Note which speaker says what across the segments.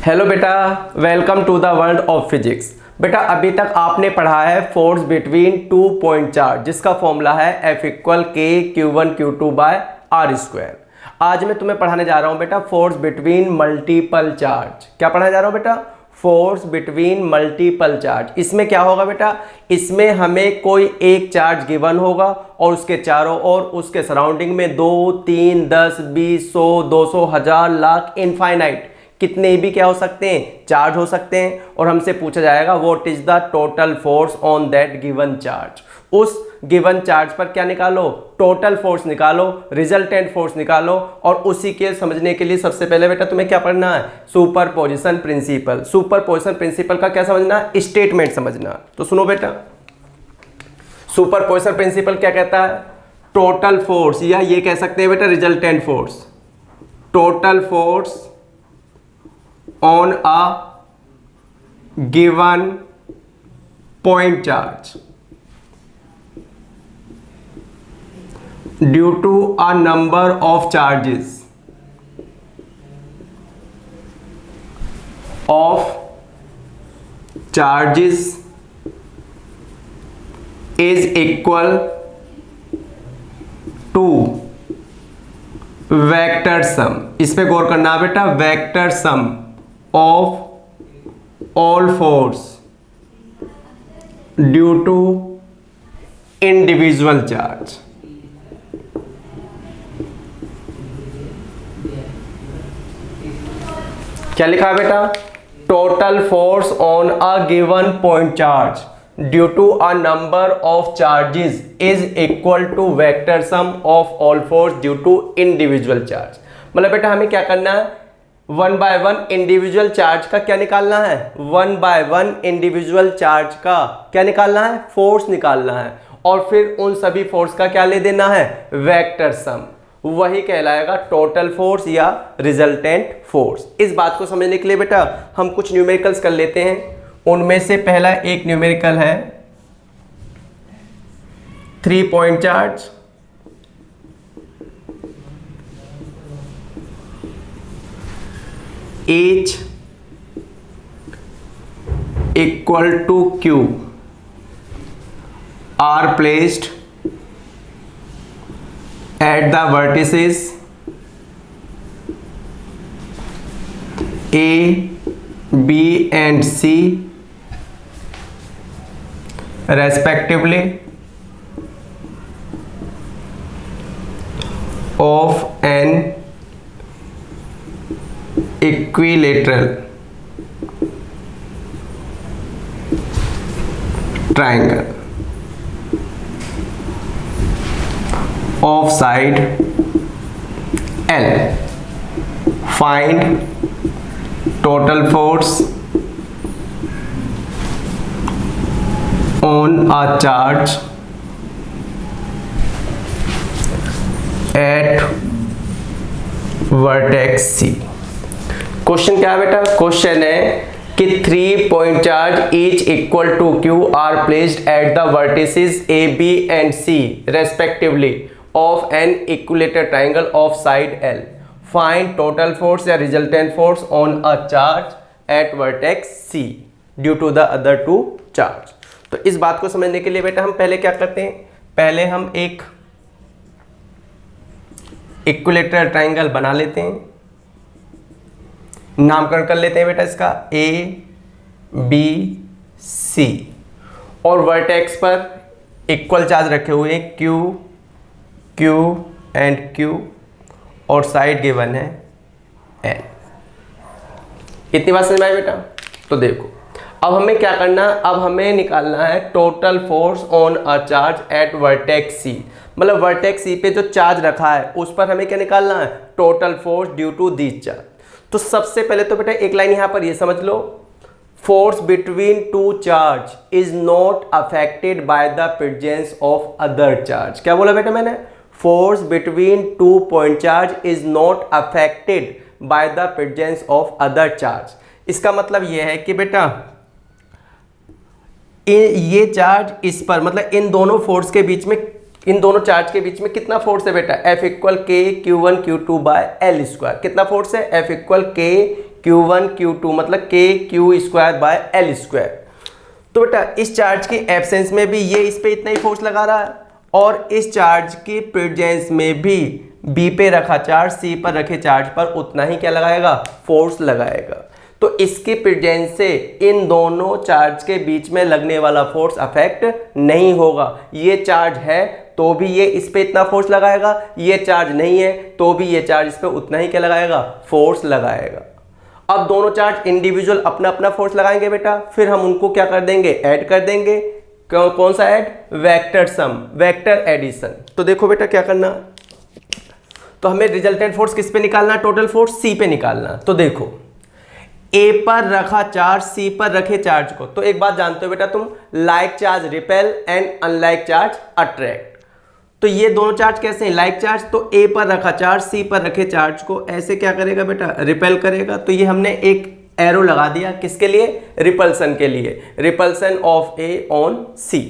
Speaker 1: Hello बेटा, welcome to the world of physics. बेटा अभी तक आपने पढ़ा है force between two point charge, जिसका फॉर्मूला है F equal k Q1 Q2 bye are square. आज मैं तुम्हें पढ़ाने जा रहा हूं बेटा फोर्स बिटवीन मल्टीपल चार्ज। क्या पढ़ाने जा रहा हूं बेटा? Force between multiple charge. इसमें क्या होगा बेटा? इसमें हमें कोई एक चार्ज गिवन होगा और उसके चारों ओर उसके सराउंडिंग में 2, 3, 10, 20, 100, 200, 1000, लाख, इनफाइनाइट कितने भी क्या हो सकते हैं, चार्ज हो सकते हैं। और हमसे पूछा जाएगा what is the total force on that given charge. उस गिवन चार्ज पर क्या निकालो? टोटल फोर्स निकालो, रिजल्टेंट फोर्स निकालो। और उसी के समझने के लिए सबसे पहले बेटा तुम्हें क्या पढ़ना है? Superposition principle. सुपरपोजिशन प्रिंसिपल का क्या समझना? स्टेटमेंट समझना। तो सुनो बेटा, सुपरपोजिशन प्रिंसिपल क्या कहता है? टोटल फोर्स, या ये कह सकते हैं बेटा resultant force. Total force on a given point charge due to a number of charges is equal to vector sum. इस पे गौर करना बेटा, vector sum of all force due to individual charge। क्या लिखा है बेटा? Total force on a given point charge due to a number of charges is equal to vector sum of all force due to individual charge. मतलब बेटा हमें क्या करना है? One by one individual charge का क्या निकालना है? One by one individual charge का क्या निकालना है? फोर्स निकालना है। और फिर उन सभी फोर्स का क्या ले देना है? Vector sum. वही कहलाएगा टोटल फोर्स या रिजल्टेंट फोर्स। इस बात को समझने के लिए बेटा हम कुछ न्यूमेरिकल्स कर लेते हैं। उनमें से पहला एक न्यूमेरिकल है 3 point charge. H equal to Q are placed at the vertices A, B and C respectively of an equilateral triangle of side L. Find total force on a charge at vertex C। Question क्या है बेटा? Question है कि 3 point charge each equal to Q are placed at the vertices A, B and C respectively of an equilateral triangle of side L. Find total force या resultant force on a charge at vertex C due to the other two charge. तो इस बात को समझने के लिए बेटा हम पहले क्या करते हैं? पहले हम एक इक्विलेटरल ट्राइंगल बना लेते हैं। नामकरण कर लेते हैं बेटा इसका ए, बी, सी। और वर्टेक्स पर इक्वल चार्ज रखे हुए हैं क्यू, क्यू एंड क्यू। और साइड गिवन है एल। इतनी बात समझ में आई बेटा? तो देखो अब हमें क्या करना है? अब हमें निकालना है total force on a charge at vertex C. मतलब वर्टेक्स सी पे जो चार्ज रखा है उस पर हमें क्या निकालना है? Total force due to this charge. तो सबसे पहले तो बेटा एक लाइन यहां पर ये समझ लो, force between two charge is not affected by the presence of other charge. क्या बोला बेटा मैंने? Force between two point charge is not affected by the presence of other charge. इसका मतलब यह है कि बेटा ये चार्ज इस पर, मतलब इन दोनों फोर्स के बीच में, इन दोनों चार्ज के बीच में कितना फोर्स है बेटा? F equal k Q1 Q2 by L square. कितना फोर्स है? F equal k Q1 Q2 मतलब KQ²/L²। तो बेटा इस चार्ज की एब्सेंस में भी ये इस पे इतना ही फोर्स लगा रहा है, और इस चार्ज की प्रेजेंस में भी B पे रखा चार्ज C पर रखे चार्ज पर उतना ही क्या लगाएगा, फोर्स लगाएगा। तो इसकी प्रेजेंस से इन दोनों चार्ज के बीच में लगने वाला फोर्स अफेक्ट नहीं होगा। ये चार्ज है तो भी ये इस पे इतना फोर्स लगाएगा, ये चार्ज नहीं है तो भी ये चार्ज इस पे उतना ही क्या लगाएगा, फोर्स लगाएगा। अब दोनों चार्ज इंडिविजुअल अपना अपना फोर्स लगाएंगे बेटा, फिर हम उनको क्या कर देंगे, ऐड कर देंगे। कौन सा add, vector sum, vector addition. तो देखो बेटा क्या करना, तो हमें रिजल्टेंट फोर्स किस पे निकालना, टोटल फोर्स C पे निकालना। तो देखो A पर रखा चार्ज C पर रखे चार्ज को, तो एक बात जानते हो बेटा तुम, like charge repel and unlike charge attract. तो ये दोनों चार्ज कैसे हैं, लाइक चार्ज, तो A पर रखा चार्ज C पर रखे चार्ज को ऐसे क्या करेगा बेटा, रिपेल करेगा। तो ये हमने एक एरो लगा दिया किसके लिए, रिपल्सन के लिए, repulsion of A on C।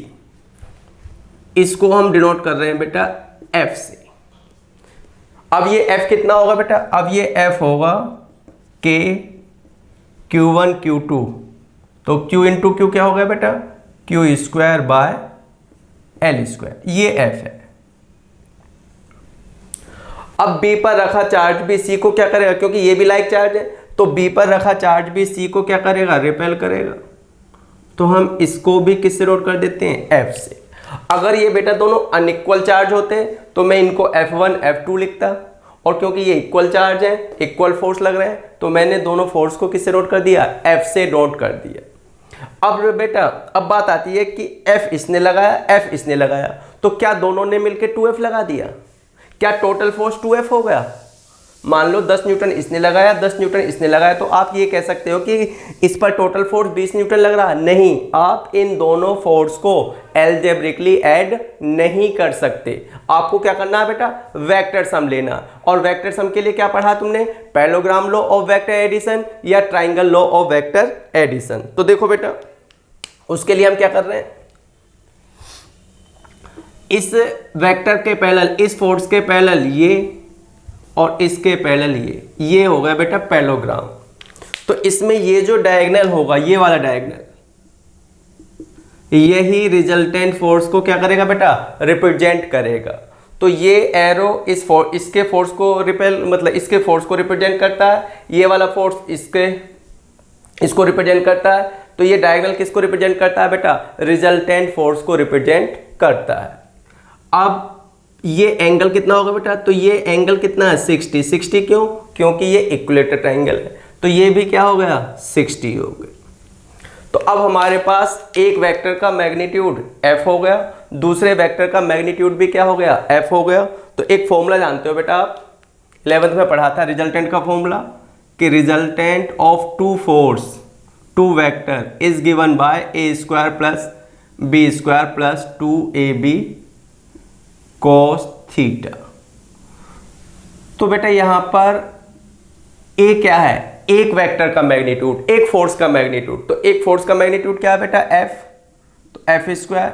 Speaker 1: इसको हम डिनोट कर रहे हैं बेटा F से। अब ये F कितना होगा बेटा, अब ये F होगा K Q1 Q2, तो Q इंटू Q क्या हो गया बेटा, Q²/L², ये F है। अब B पर रखा चार्ज भी C को क्या करेगा, क्योंकि ये भी लाइक चार्ज है, तो B पर रखा चार्ज भी C को क्या करेगा, रिपेल करेगा। तो हम इसको भी किससे नोट कर देते हैं, F से। अगर ये बेटा दोनों अनइक्वल चार्ज होते तो मैं इनको F1 F2 लिखता, और क्योंकि ये इक्वल चार्ज है, इक्वल फोर्स लग रहे हैं, तो मैंने दोनों फोर्स को किससे नोट कर दिया, F से नोट कर दिया। अब बेटा अब बात आती है कि F इसने लगाया, F इसने लगाया, तो क्या दोनों ने मिलकर 2F लगा दिया, क्या टोटल फोर्स 2F हो गया। मान लो 10 न्यूटन इसने लगाया, 10 न्यूटन इसने लगाया, तो आप ये कह सकते हो कि इस पर टोटल फोर्स 20 न्यूटन लग रहा है। नहीं, आप इन दोनों फोर्स को एल्जेब्रिकली ऐड नहीं कर सकते। आपको क्या करना है बेटा, वेक्टर सम लेना। और वेक्टर सम के लिए क्या पढ़ा तुमने, parallelogram law of vector addition या triangle law of vector addition. तो देखो बेटा उसके लिए हम क्या कर रहे हैं, इस वेक्टर के पैरेलल, इस फोर्स के पैरेलल ये और इसके पैरेलल ये हो गया बेटा पैरेललोग्राम। तो इसमें ये जो डायगोनल होगा, ये वाला डायगोनल, यही रिजल्टेंट फोर्स को क्या करेगा बेटा, रिप्रेजेंट करेगा। तो ये एरो इसके फोर्स को रिपेल मतलब इसके फोर्स को रिप्रेजेंट करता है, ये वाला फोर्स इसको रिप्रेजेंट करता है। तो ये डायगोनल किसको रिप्रेजेंट करता है बेटा, रिजल्टेंट फोर्स को रिप्रेजेंट करता है। अब ये एंगल कितना होगा बेटा, तो ये एंगल कितना है 60 क्यों, क्योंकि ये इक्विलेटरल ट्रायंगल है, तो ये भी क्या हो गया 60 हो गया। तो अब हमारे पास एक वेक्टर का मैग्नीट्यूड F हो गया, दूसरे वेक्टर का मैग्नीट्यूड भी क्या हो गया, F हो गया। तो एक फॉर्मूला जानते हो बेटा आप, 11th में पढ़ा था रिजल्टेंट का फॉर्मूला, कि resultant of two force two vector is given by A² + B² + 2AB cos theta. तो बेटा यहां पर A क्या है, एक वेक्टर का मैग्नीट्यूड, एक फोर्स का मैग्नीट्यूड। तो एक फोर्स का मैग्नीट्यूड क्या है बेटा, F, तो F²।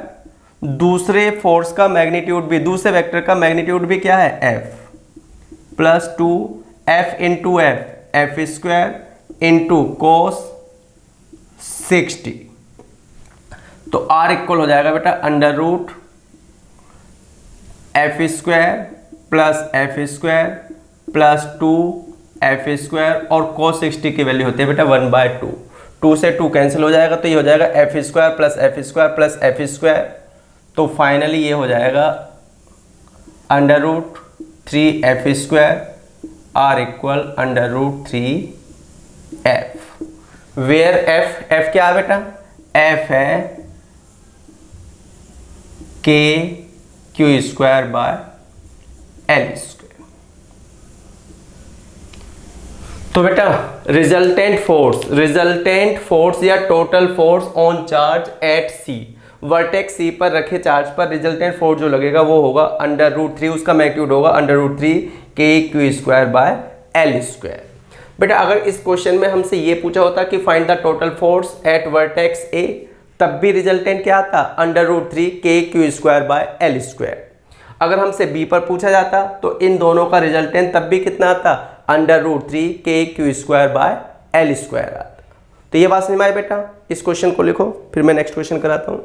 Speaker 1: दूसरे फोर्स का मैग्नीट्यूड भी, दूसरे वेक्टर का मैग्नीट्यूड भी क्या है, F + 2F × F, F² × cos 60। तो R इक्वल हो जाएगा बेटा √F² + F² + 2F² और cos 60 की वैल्यू होती है बेटा 1/2। 2 से 2 कैंसिल हो जाएगा, तो ये हो जाएगा F² + F² + F²। तो फाइनली ये हो जाएगा √3F², R equal √3F। Where F क्या है बेटा, F है KQ²/L²। तो बेटा रिजल्टेंट फोर्स या total force on charge at C, vertex C पर रखे चार्ज पर रिजल्टेंट फोर्स जो लगेगा वो होगा √3, उसका मैग्नीट्यूड होगा √3 KQ²/L²। बेटा अगर इस क्वेश्चन में हमसे ये पूछा होता कि find the total force at vertex A, तब भी रिजल्टेंट क्या आता, √3 KQ²/L²। अगर हमसे B पर पूछा जाता तो इन दोनों का रिजल्टेंट तब भी कितना आता, √3 KQ²/L²। एल स्क्वायर आता है। तो ये बात समझ में आए बेटा, इस क्वेश्चन को लिखो, फिर मैं नेक्स्ट क्वेश्चन कराता हूँ।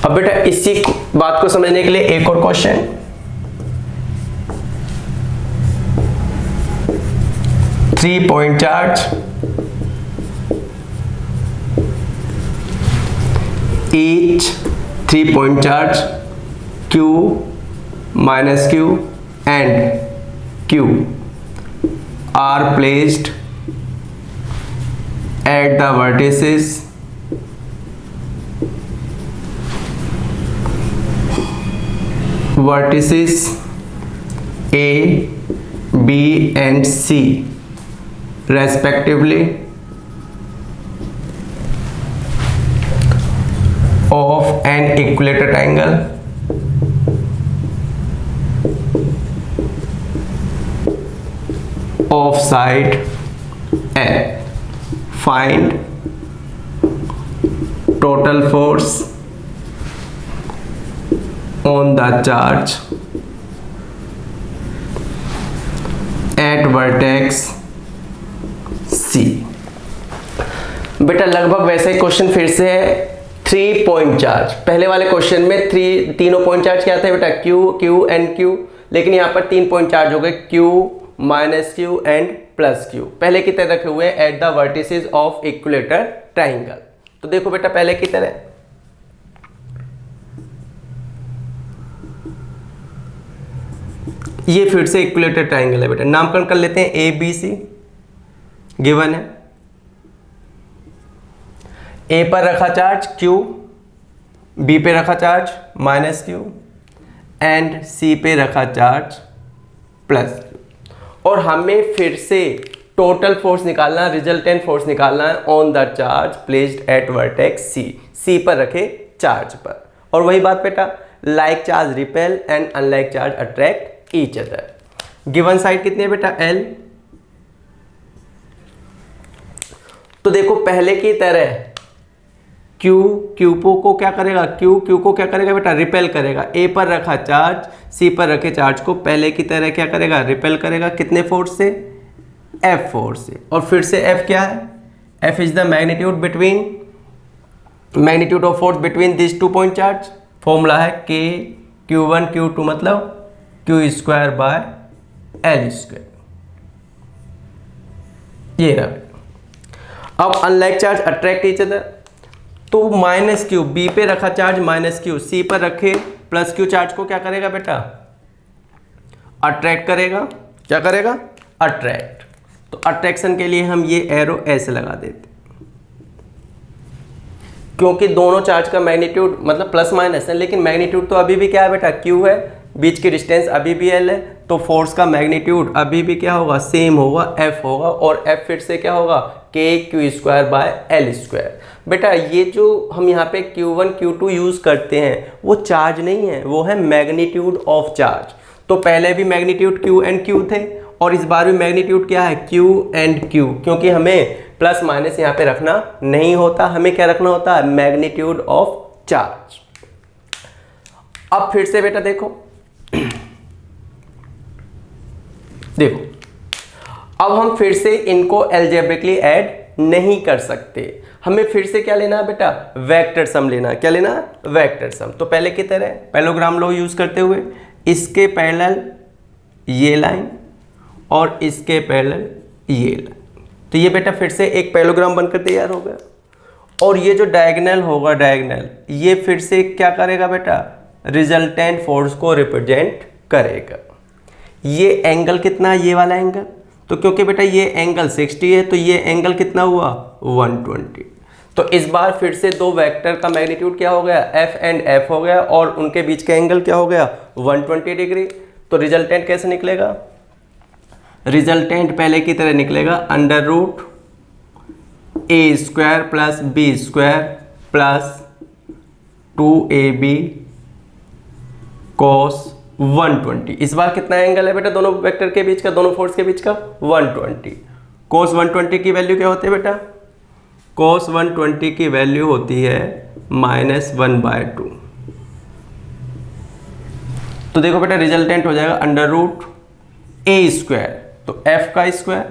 Speaker 1: अब बेटा इसी बात को समझने के लिए एक और question, three point charge, each 3 point charge Q minus Q and Q are placed at the vertices A, B and C respectively of an equilateral triangle of side N. Find total force on the charge at vertex C। बेटा लगभग वैसा ही question फिर से है, 3 point charge. पहले वाले question में तीनों पॉइंट चार्ज क्या थे बेटा, Q, Q एंड Q, लेकिन यहाँ पर 3 पॉइंट चार्ज हो गए, Q minus Q and plus Q। पहले की तरह रखे हुए eight the vertices of equilateral triangle. तो देखो बेटा पहले की तरह ये फिर से इक्विलेटरल ट्राइंगल है बेटा, नामकरण कर लेते हैं ए बी सी, गिवन है। ए पर रखा चार्ज Q, बी पे रखा charge minus Q and C पे रखा चार्ज प्लस Q। और हमें फिर से टोटल फोर्स निकालना, रिजल्टेंट फोर्स निकालना है on the charge placed at vertex C, C पर रखे चार्ज पर। और वही बात बेटा, like charge repel and unlike charge attract each other. Given side कितनी है बेटा, L। तो देखो पहले की तरह Q को क्या करेगा, Q को क्या करेगा बेटा, रिपेल करेगा। A पर रखा चार्ज C पर रखे चार्ज को पहले की तरह क्या करेगा, रिपेल करेगा। कितने फोर्स से, F फोर्स से। और फिर से F क्या है, F is the magnitude of force between this 2 point charge. Formula है K Q1 Q2 मतलब Q square by L square. ये रहा। अब unlike charge attract each other, तो माइनस Q, B पे रखा चार्ज माइनस Q, C पर रखे प्लस Q चार्ज को क्या करेगा बेटा, अट्रैक्ट करेगा। क्या करेगा, अट्रैक्ट। तो अट्रैक्शन के लिए हम ये एरो ऐसे लगा देते, क्योंकि दोनों चार्ज का मैग्नीट्यूड मतलब प्लस माइनस है, लेकिन मैग्नीट्यूड तो अभी भी क्या है बेटा, Q है, बीच की डिस्टेंस अभी भी L है, तो फोर्स का मैग्नीट्यूड अभी भी क्या होगा, सेम होगा, F होगा। और F फिर से क्या होगा, K Q square by L square. बेटा ये जो हम यहाँ पे Q1 Q2 यूज़ करते हैं वो चार्ज नहीं है, वो है मैग्नीट्यूड ऑफ चार्ज। तो पहले भी मैग्नीट्यूड Q एंड Q थे और इस बार भी मैग्नीट्यूड क्या है, Q एंड Q, क्योंकि हमें प्लस माइनस यहाँ पे रखना नहीं होता, हमें क्या रखना होता है, मैग्नीट्यूड ऑफ चार्ज। अब फिर से बेटा देखो अब हम फिर से इनको एल्जेब्रिकली ऐड नहीं कर सकते, हमें फिर से क्या लेना है बेटा, वेक्टर सम लेना है। क्या लेना है, वेक्टर सम। तो पहले की तरह पैरेललोग्राम लॉ यूज करते हुए इसके पैरेलल ये लाइन और इसके पैरेलल ये लाइन, तो ये बेटा फिर से एक पैरेललोग्राम बनकर तैयार हो गया। और ये जो डायगोनल होगा, डायगोनल ये फिर से क्या करेगा बेटा, रिजल्टेंट फोर्स को रिप्रेजेंट करेगा। ये एंगल कितना है, ये वाला एंगल, तो क्योंकि बेटा ये एंगल 60 है तो ये एंगल कितना हुआ, 120। तो इस बार फिर से दो वेक्टर का मैग्नीट्यूड क्या हो गया, F एंड F हो गया, और उनके बीच का एंगल क्या हो गया, 120 डिग्री। तो रिजल्टेंट कैसे निकलेगा, रिजल्टेंट पहले की तरह निकलेगा under root A square plus B square plus 2AB cos 120। इस बार कितना एंगल है बेटा दोनों वेक्टर के बीच का, दोनों फोर्स के बीच का? 120। cos 120 की वैल्यू क्या होती है बेटा? cos 120 की वैल्यू होती है -1/2। तो देखो बेटा रिजल्टेंट हो जाएगा √a², तो f का स्क्वायर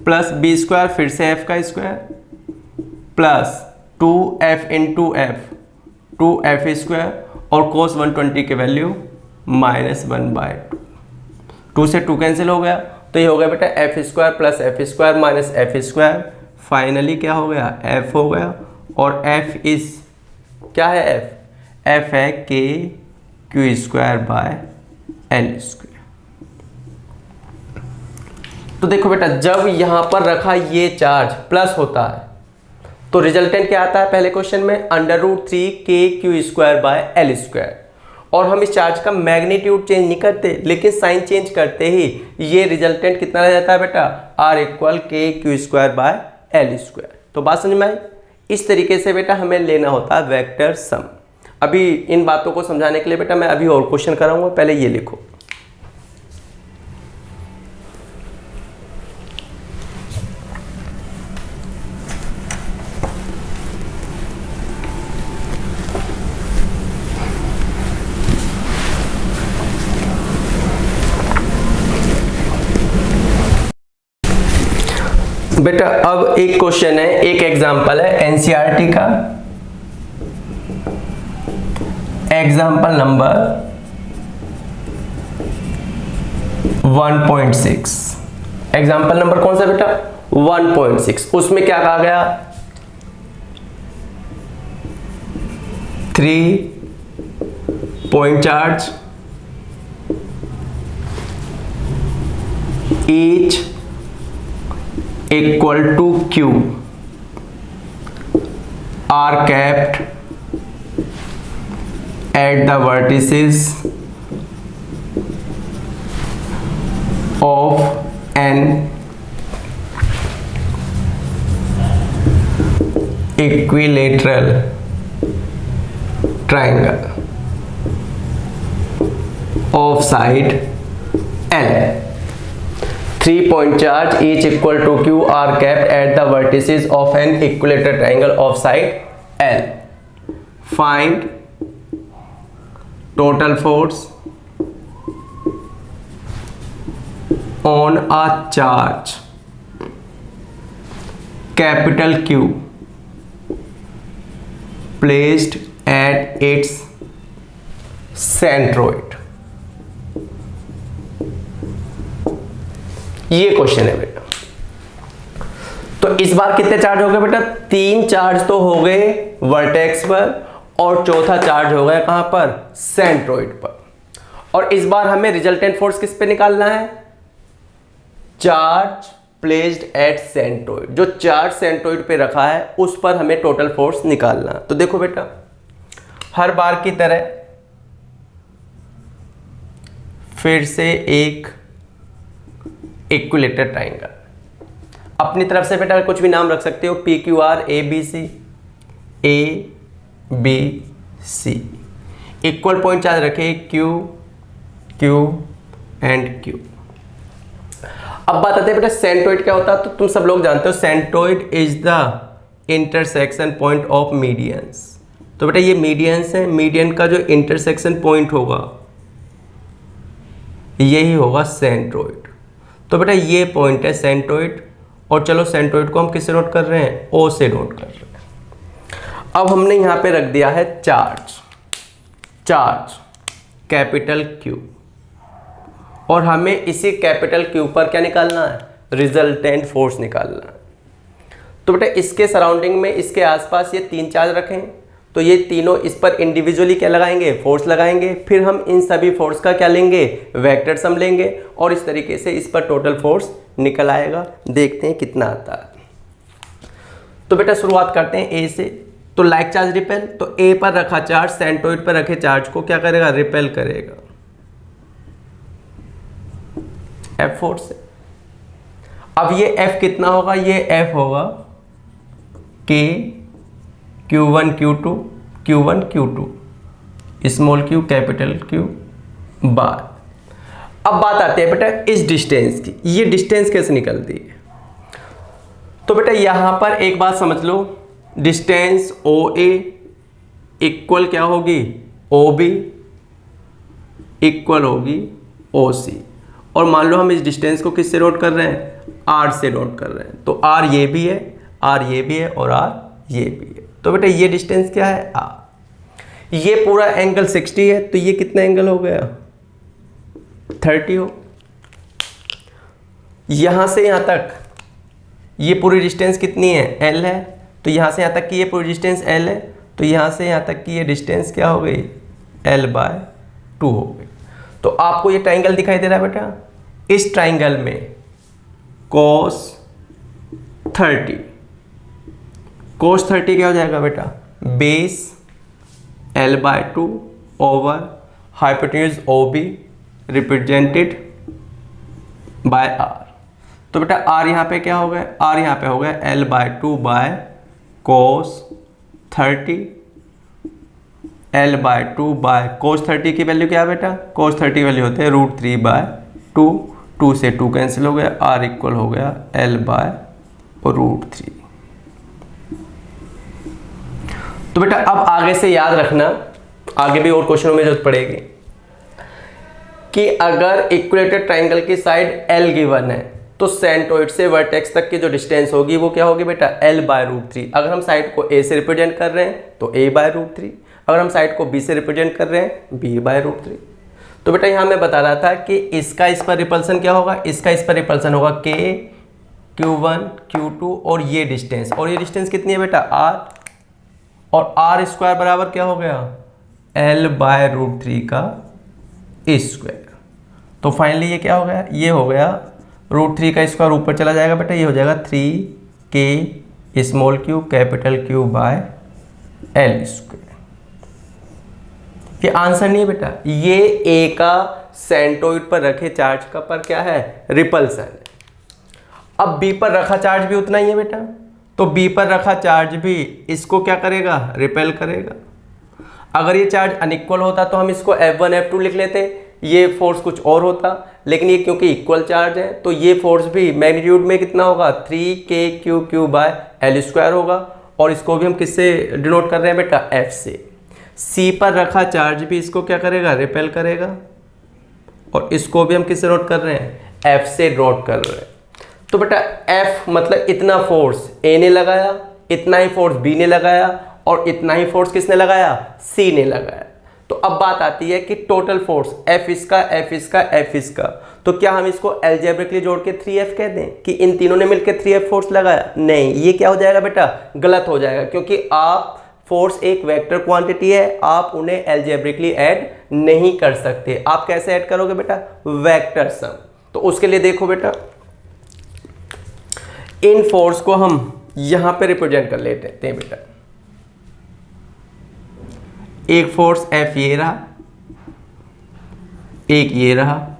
Speaker 1: प्लस b² फिर से f का square plus 2f into f 2f² और cos 120 की वैल्यू -1/2। 2 से 2 कैंसिल हो गया, तो ये हो गया बेटा f² plus f² minus f²। Finally क्या हो गया? f हो गया। और f इज क्या है? f है kq²/L²। तो देखो बेटा जब यहां पर रखा ये चार्ज प्लस होता है तो रिजल्टेंट क्या आता है पहले क्वेश्चन में? √3kq²/L²। और हम इस चार्ज का मैग्नीट्यूड चेंज नहीं करते, लेकिन साइन चेंज करते ही ये रिजल्टेंट कितना रह जाता है बेटा? R = kq²/L²। तो बात समझ में आई? इस तरीके से बेटा हमें लेना होता है वेक्टर सम। अभी इन बातों को समझाने के लिए बेटा मैं अभी और क्वेश्चन कराऊंगा, पहले ये लिखो। बेटा अब एक क्वेश्चन है, एक एग्जांपल है एनसीईआरटी का, एग्जांपल नंबर 1.6। एग्जांपल नंबर कौन सा बेटा? 1.6। उसमें क्या कहा गया? 3 point charge each equal to Q are kept at the vertices of an equilateral triangle of side L. 3 point charge each equal to Q are kept at the vertices of an equilateral triangle of side L. Find total force on a charge capital Q placed at its centroid। ये question है बेटा। तो इस बार कितने charge हो गए बेटा? 3 charge तो हो गए वर्टेक्स पर और चौथा चार्ज हो गया कहां पर? सेंट्रोइड पर। और इस बार हमें रिजल्टेंट फोर्स किस पे निकालना है? Charge placed eight centroid. जो चार्ज सेंट्रोइड पे रखा है उस पर हमें टोटल फोर्स निकालना है। तो देखो बेटा हर बार की तरह फिर से एक इक्विलेटरल ट्राइंगल, अपनी तरफ से बेटा कुछ भी नाम रख सकते हो, PQR ABC equal point charge रखे Q एंड Q। अब बात आती है बेटा सेंट्रोइड क्या होता है? तो तुम सब लोग जानते हो centroid is the intersection point of medians. तो बेटा ये मीडियंस है, मीडियन का जो इंटरसेक्शन पॉइंट होगा यही होगा सेंट्रोइड। तो बेटा ये पॉइंट है सेंट्रोइड। और चलो सेंट्रोइड को हम किससे नोट कर रहे हैं? O से नोट कर रहे हैं। अब हमने यहां पे रख दिया है चार्ज कैपिटल Q, और हमें इसी कैपिटल Q पर क्या निकालना है? रिजल्टेंट फोर्स निकालना है। तो बेटा इसके सराउंडिंग में इसके आसपास ये 3 चार्ज रखें, तो ये तीनों इस पर इंडिविजुअली क्या लगाएंगे? फोर्स लगाएंगे। फिर हम इन सभी फोर्स का क्या लेंगे? वेक्टर सम लेंगे, और इस तरीके से इस पर टोटल फोर्स निकल आएगा। देखते हैं कितना आता है। तो बेटा शुरुआत करते हैं ए से। तो लाइक चार्ज रिपेल, तो ए पर रखा चार्ज सेंट्रोइड पर रखे चार्ज को क्या करेगा? रिपेल करेगा F फोर्स से। अब ये F कितना होगा? ये F होगा K Q1 Q2 Q1 Q2। Small q capital Q bar. अब बात आती है बेटा इस डिस्टेंस की, ये डिस्टेंस कैसे निकलती है। तो बेटा यहां पर एक बात समझ लो, डिस्टेंस ओ ए इक्वल क्या होगी, ओ बी इक्वल होगी ओ सी। और मान लो हम इस डिस्टेंस को किससे नोट कर रहे हैं, आर से नोट कर रहे हैं। तो आर ये भी है, आर ये भी है और आर ये भी है। तो बेटा ये डिस्टेंस क्या है, आर। ये पूरा एंगल 60 है, तो ये कितना एंगल हो गया, 30 हो। यहां से यहां तक ये पूरी डिस्टेंस कितनी है, एल है। तो यहां से यहां तक की ये पूरी डिस्टेंस एल है, तो यहां से यहां तक की ये डिस्टेंस क्या हो गई, l/2 हो गई। तो आपको ये ट्राइंगल दिखाई दे रहा है बेटा, इस ट्राइंगल में cos 30 क्या हो जाएगा बेटा, base l/2 over hypotenuse OB represented by r। तो बेटा r यहाँ पे क्या हो गया, r यहाँ पे हो गया l/2 bye cos 30, l/2 bye cos 30 की वैल्यू क्या है बेटा, cos 30 की वैल्यू होते हैं √3/2, 2 से 2 कैंसिल हो गया, r इक्वल हो गया l/√3। तो बेटा अब आगे से याद रखना, आगे भी और क्वेश्चनों में जरूरत पड़ेगी कि अगर इक्विलेटरल ट्राइंगल की साइड l गिवन है तो सेंट्रोइड से वर्टेक्स तक की जो डिस्टेंस होगी वो क्या होगी बेटा, l/√3। अगर हम साइड को a से रिप्रेजेंट कर रहे हैं तो a/√3, अगर हम साइड को b से रिप्रेजेंट कर रहे हैं b/√3। तो बेटा यहाँ मैं बता रहा था कि इसका इस पर रिपल्सन क्या होगा, इसका इस पर रिपल्सन होगा k, q1 q2 और ये डिस्टेंस कितनी है बेटा, r। और r स्क्वायर बराबर क्या हो गया, l/√3 का स्क्वायर। तो फाइनली ये क्या हो गया, ये हो गया √3 का स्क्वायर ऊपर चला जाएगा बेटा, ये हो जाएगा 3k small q capital q by l square. ये आंसर नहीं है बेटा, ये a का सेंट्रोइड पर रखे चार्ज का पर क्या है, रिपल्सन है। अब b पर रखा चार्ज भी उतना ही है बेटा, तो b पर रखा चार्ज भी इसको क्या करेगा, रिपेल करेगा। अगर ये चार्ज अनइक्वल होता तो हम इसको F1 F2 लिख लेते, ये फोर्स कुछ और होता, लेकिन ये क्योंकि इक्वल चार्ज है तो ये फोर्स भी मैग्नीट्यूड में कितना होगा, 3kq³ बाय l स्क्वायर होगा। और इसको भी हम किससे डिनोट कर रहे हैं बेटा, F से। C पर रखा चार्ज भी इसको क्या करेगा, रिपेल करेगा। और इसको भी हम किससे नोट कर रहे हैं, F से नोट कर रहे हैं। तो बेटा F मतलब इतना फोर्स A ने लगाया, इतना ही फोर्स B ने लगाया और इतना ही फोर्स किसने लगाया, C ने लगाया। तो अब बात आती है कि टोटल फोर्स F इसका, F इसका, F इसका। तो क्या हम इसको एल्जेब्रिकली जोड़ के 3F कह दें कि इन तीनों ने मिलकर 3F फोर्स लगाया, नहीं, ये क्या हो जाएगा बेटा, गलत हो जाएगा। क्योंकि आप फोर्स एक वेक्टर क्वांटिटी है, आप उन्हें एल्जेब्रिकली ऐड नहीं कर सकते। आप कैसे ऐड करोगे बेटा, वेक्टर सम। तो उसके लिए देखो बेटा, इन फोर्स को हम यहां पे रिप्रेजेंट कर लेते हैं बेटा। एक फोर्स F ये रहा, एक ये रहा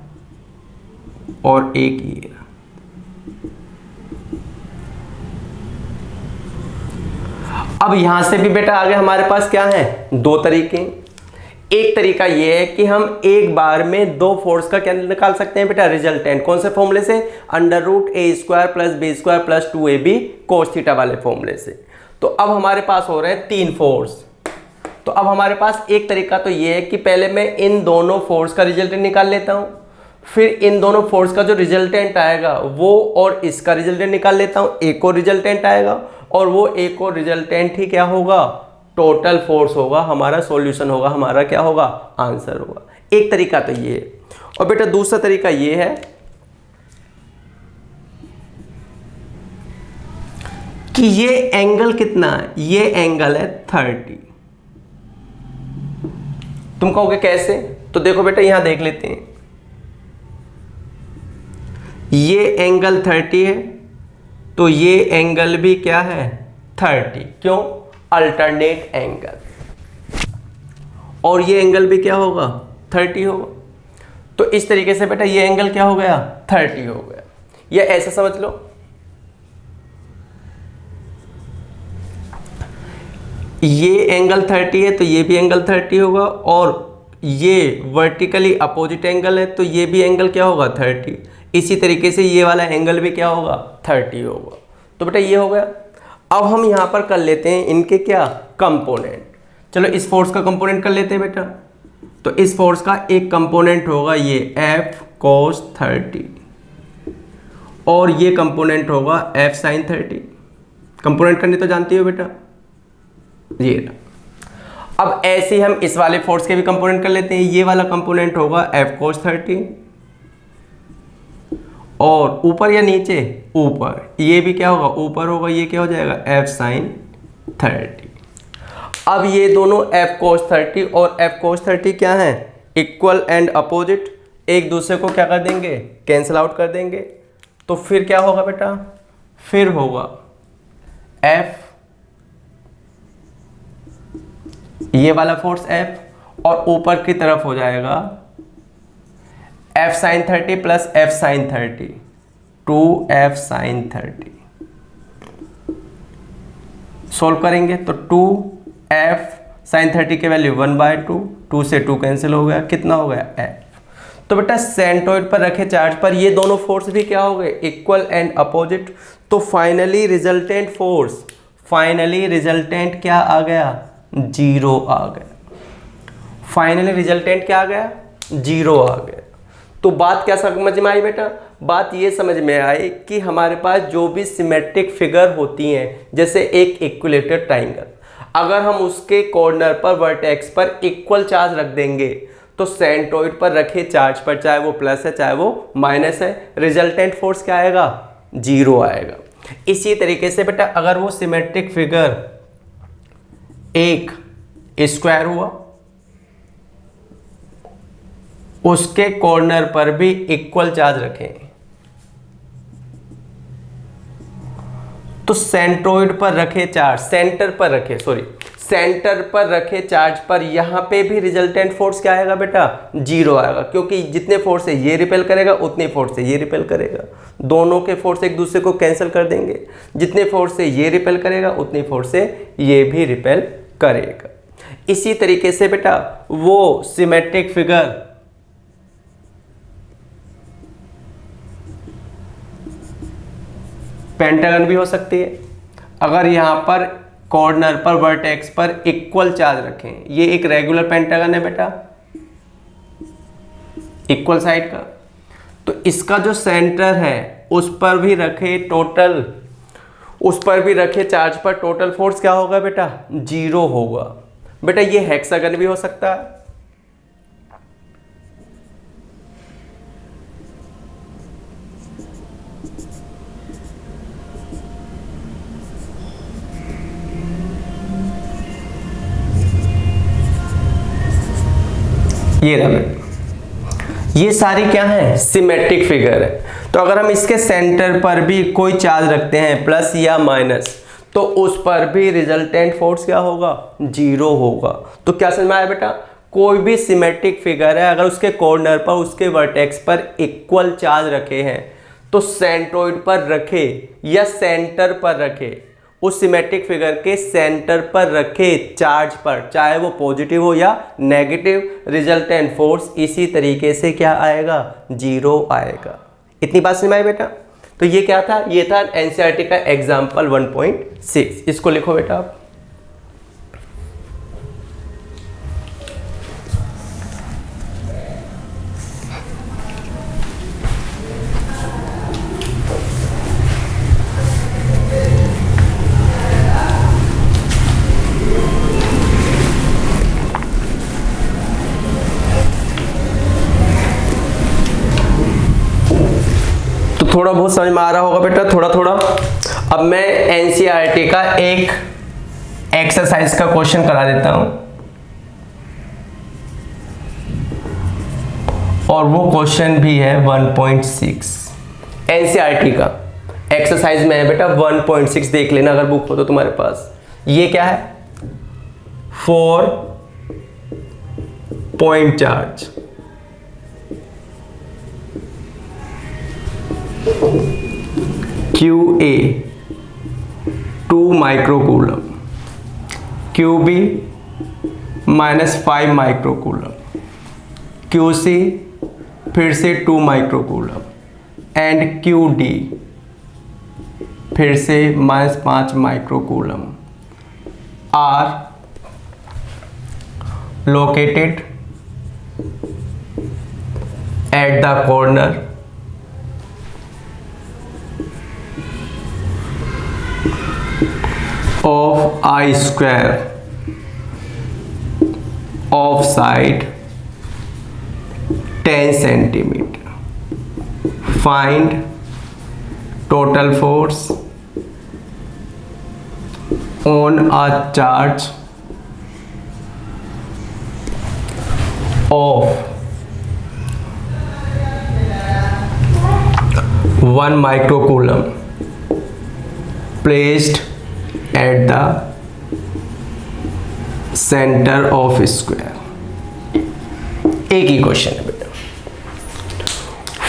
Speaker 1: और एक ये रहा। अब यहां से भी बेटा आगे हमारे पास क्या है, दो तरीके। एक तरीका ये है कि हम एक बार में दो फोर्स का क्या निकाल सकते हैं बेटा, रिजल्टेंट। कौन से फॉर्मूले से, √a² + b² + 2ab cos theta वाले फॉर्मूले से। तो अब हमारे पास हो रहे हैं तीन फोर्स। तो अब हमारे पास एक तरीका तो ये है कि पहले मैं इन दोनों फोर्स का रिजल्टेंट निकाल लेता हूं, फिर इन दोनों फोर्स का जो रिजल्टेंट आएगा वो और इसका रिजल्टेंट निकाल लेता हूं, एक और रिजल्टेंट आएगा और वो एक और रिजल्टेंट ही क्या होगा, टोटल फोर्स होगा, हमारा सॉल्यूशन होगा, हमारा क्या होगा, आंसर होगा। एक तरीका तो ये है। और बेटा दूसरा तरीका ये है कि ये एंगल कितना है, ये एंगल है 30। तुम कहोगे कैसे, तो देखो बेटा यहां देख लेते हैं, ये एंगल 30 है तो ये एंगल भी क्या है 30। क्यों, अल्टरनेट एंगल। और ये एंगल भी क्या होगा 30 होगा। तो इस तरीके से बेटा ये एंगल क्या हो गया 30 हो गया। या ऐसा समझ लो, ये एंगल 30 है तो ये भी एंगल 30 होगा, और ये वर्टिकली अपोजिट एंगल है तो ये भी एंगल क्या होगा 30। इसी तरीके से ये वाला एंगल भी क्या होगा 30 होगा। तो बेटा ये हो गया। अब हम यहाँ पर कर लेते हैं इनके क्या कंपोनेंट। चलो इस फोर्स का कंपोनेंट कर लेते हैं बेटा। तो इस फोर्स का एक कंपोनेंट होगा ये F cos 30 और ये कंपोनेंट होगा F sin 30। कंपोनेंट करने तो जानती हो बेटा ये ना। अब ऐसे ही हम इस वाले फोर्स के भी कंपोनेंट कर लेते हैं। ये वाला कंपोनेंट होगा F cos 30 और ऊपर या नीचे ऊपर, ये भी क्या होगा ऊपर होगा, ये क्या हो जाएगा F sin 30। अब ये दोनों F cos 30 और F cos 30 क्या है इक्वल एंड अपोजिट, एक दूसरे को क्या कर देंगे कैंसिल आउट कर देंगे। तो फिर क्या होगा बेटा, फिर होगा F ये वाला फोर्स F और ऊपर की तरफ हो जाएगा F sin 30 plus F sin 30 2F sin 30। Solve करेंगे तो 2F sin 30 के वैल्यू 1/2, 2 से 2 कैंसिल हो गया, कितना हो गया F। तो बेटा सेंटरोइड पर रखे चार्ज पर ये दोनों फोर्स भी क्या हो गए इक्वल एंड अपोजिट। तो finally resultant force, finally resultant क्या आ गया 0 आ गया। फाइनली रिजल्टेंट क्या आ गया 0 आ गया। तो बात क्या समझ में आई बेटा, बात ये समझ में आई कि हमारे पास जो भी सिमेट्रिक फिगर होती हैं, जैसे एक इक्विलेटरल ट्राइंगल, अगर हम उसके कॉर्नर पर वर्टेक्स पर इक्वल चार्ज रख देंगे तो सेंट्रोइड पर रखे चार्ज पर चाहे वो प्लस है चाहे वो माइनस है, रिजल्टेंट फोर्स क्या आएगा 0 आएगा। इसी तरीके से बेटा अगर वो सिमेट्रिक फिगर एक स्क्वायर हुआ, उसके कॉर्नर पर भी इक्वल चार्ज रखें तो सेंट्रोइड पर रखे चार्ज, सेंटर पर रखे सेंटर पर रखे चार्ज पर यहां पे भी रिजल्टेंट फोर्स क्या आएगा बेटा 0 आएगा, क्योंकि जितने फोर्स से ये रिपेल करेगा उतने फोर्स से ये रिपेल करेगा, दोनों के फोर्स एक दूसरे को कैंसिल कर देंगे। जितने फोर्स से ये रिपेल करेगा उतने फोर्स से ये भी रिपेल करेगा। इसी तरीके से बेटा वो सिमेट्रिक फिगर पेंटागन भी हो सकती है। अगर यहां पर कॉर्नर पर वर्टेक्स पर इक्वल चार्ज रखें, ये एक रेगुलर पेंटागन है बेटा इक्वल साइड का, तो इसका जो सेंटर है उस पर भी रखे टोटल, उस पर भी रखे चार्ज पर टोटल फोर्स क्या होगा बेटा 0 होगा। बेटा ये हेक्सागन भी हो सकता है। ये रहा, ये सारी क्या है सिमेट्रिक फिगर है। तो अगर हम इसके सेंटर पर भी कोई चार्ज रखते हैं प्लस या माइनस, तो उस पर भी रिजल्टेंट फोर्स क्या होगा 0 होगा। तो क्या समझ में आया बेटा, कोई भी सिमेट्रिक फिगर है अगर उसके कॉर्नर पर उसके वर्टेक्स पर इक्वल चार्ज रखे हैं तो सेंट्रोइड पर रखे या सेंटर पर रखे, उस सिमेट्रिक फिगर के सेंटर पर रखे चार्ज पर चाहे वो पॉजिटिव हो या नेगेटिव, रिजल्टेंट फोर्स इसी तरीके से क्या आएगा 0 आएगा। इतनी बात समझ में आई बेटा। तो ये क्या था, ये था एनसीईआरटी का एग्जाम्पल 1.6। इसको लिखो बेटा आप। थोड़ा बहुत समझ में आ रहा होगा बेटा थोड़ा थोड़ा। अब मैं एनसीईआरटी का एक एक्सरसाइज का क्वेश्चन करा देता हूं, और वो क्वेश्चन भी है 1.6 एनसीईआरटी का एक्सरसाइज में है बेटा 1.6। देख लेना अगर बुक हो तो तुम्हारे पास। ये क्या है 4 point charge, QA 2 microcoulomb, q b -5 microcoulomb, q c फिर से 2 माइक्रोकूलम एंड क्यू डी फिर से -5 microcoulomb are located at the corner of I square of side 10 centimeter. Find total force on a charge of 1 microcoulomb placed at the center of square. एक ही question है बेटा।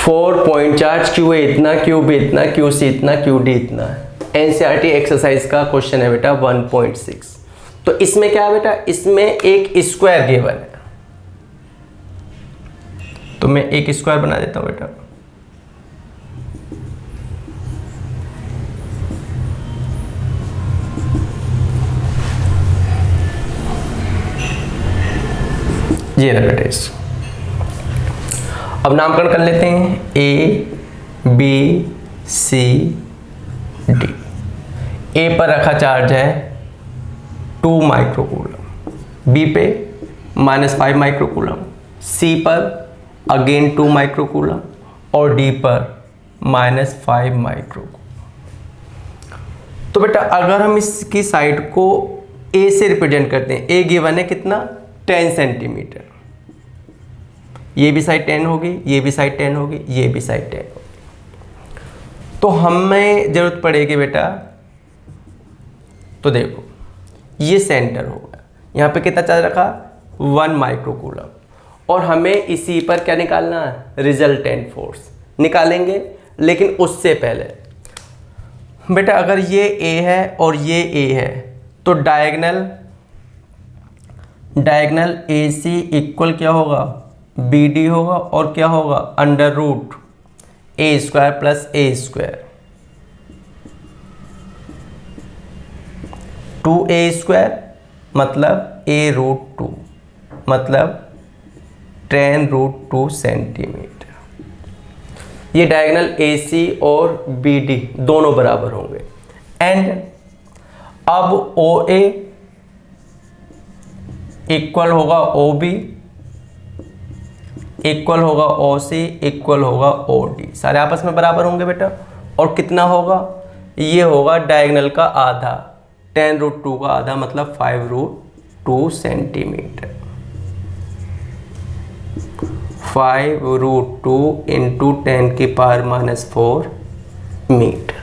Speaker 1: 4 point charge, Q A इतना, Q B इतना, Q C इतना, Q D इतना है। NCERT exercise का question है बेटा 1.6। तो इसमें क्या है बेटा, इसमें एक स्क्वायर गिवन है, तो मैं एक स्क्वायर बना देता हूं बेटा। ये रहा बेटा इस। अब नामकरण कर लेते हैं, ए बी सी डी। ए पर रखा चार्ज है 2 माइक्रोकूलम, बी पे -5 माइक्रोकूलम, सी पर अगेन 2 माइक्रोकूलम और डी पर -5 माइक्रोकूलम। तो बेटा अगर हम इसकी साइड को ए से रिप्रेजेंट करते हैं, ए गिवन है कितना 10 सेंटीमीटर, ये भी साइड 10 होगी, ये भी साइड 10 होगी, ये भी साइड 10 होगी। तो हमें जरूरत पड़ेगी बेटा, तो देखो ये सेंटर होगा, यहाँ पे कितना चार्ज रखा 1 माइक्रोकूलम, और हमें इसी पर क्या निकालना है, रिजल्टेंट फोर्स निकालेंगे। लेकिन उससे पहले बेटा अगर ये ए है और ये ए है, तो डायगनल ए सी इक्वल क्या होगा, बी डी होगा, और क्या होगा अंडर रूट ए स्क्वायर प्लस ए स्क्वायर, 2a स्क्वायर मतलब a रूट 2 मतलब 10√2 सेंटीमीटर। ये डायगोनल AC और BD दोनों बराबर होंगे। एंड अब OA इक्वल होगा OB इक्वल होगा OC इक्वल होगा OD, सारे आपस में बराबर होंगे बेटा। और कितना होगा, ये होगा डायगोनल का आधा, 10√2 का आधा मतलब 5√2 सेंटीमीटर। 5√2 into 10⁻⁴ metre.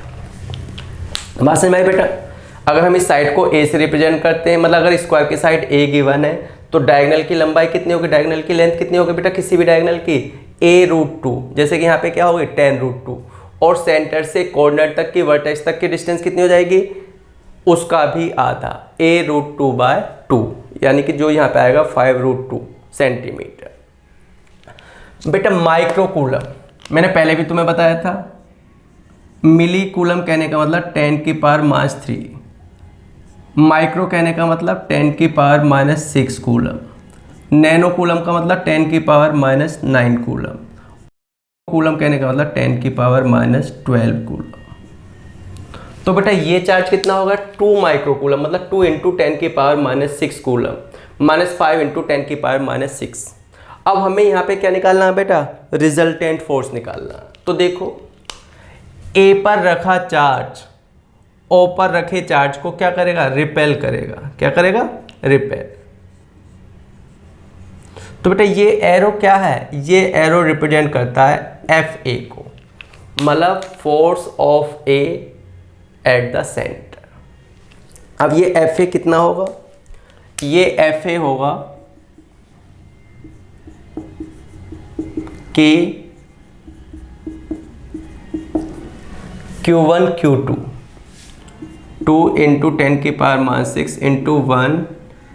Speaker 1: बात समझ में आई बेटा। अगर हम इस साइड को A से रिप्रेजेंट करते हैं, मतलब अगर स्क्वायर की साइड A गिवन है, तो डायगोनल की लंबाई कितनी होगी, डायगोनल की लेंथ कितनी होगी बेटा, किसी भी डायगोनल की a√2, जैसे कि यहाँ पे क्या होगी 10√2, और सेंटर से कॉर्नर तक की वर्टेक्स तक की डिस्टेंस कितनी हो जाएगी, उसका भी आधा a√2/2, यानी कि जो यहाँ पे आएगा 5√2 सेंटीमीटर। बेटा माइक्रोकूलम मैंने पहले भी तुम्हें बताया था, मिली कूलम कहने का मतलब 10⁻³ माइक्रो कहने का मतलब 10⁻⁻6 कूलम, नैनो कूलम का मतलब 10⁻⁻9 कूलम, कूलम कहने का मतलब 10⁻⁻12 कूलम। तो बेटा ये चार्ज कितना होगा 2 माइक्रोकूलम मतलब 2 × 10⁻⁻6 कूलम -5 × 10⁻⁻6। अब हमें यहाँ पे क्या निकालना है बेटा, रिजल्टेंट फोर्स निकालना। तो देखो ए पर रखा चार्ज ओ पर रखे चार्ज को क्या करेगा, रिपेल करेगा। क्या करेगा, रिपेल। तो बेटा ये एरो क्या है, ये एरो रिप्रेजेंट करता है एफ ए को, मतलब force of A at the centre. अब ये एफ ए कितना होगा, ये एफ ए होगा कि Q1 Q2 2 × 10⁻⁶ × 1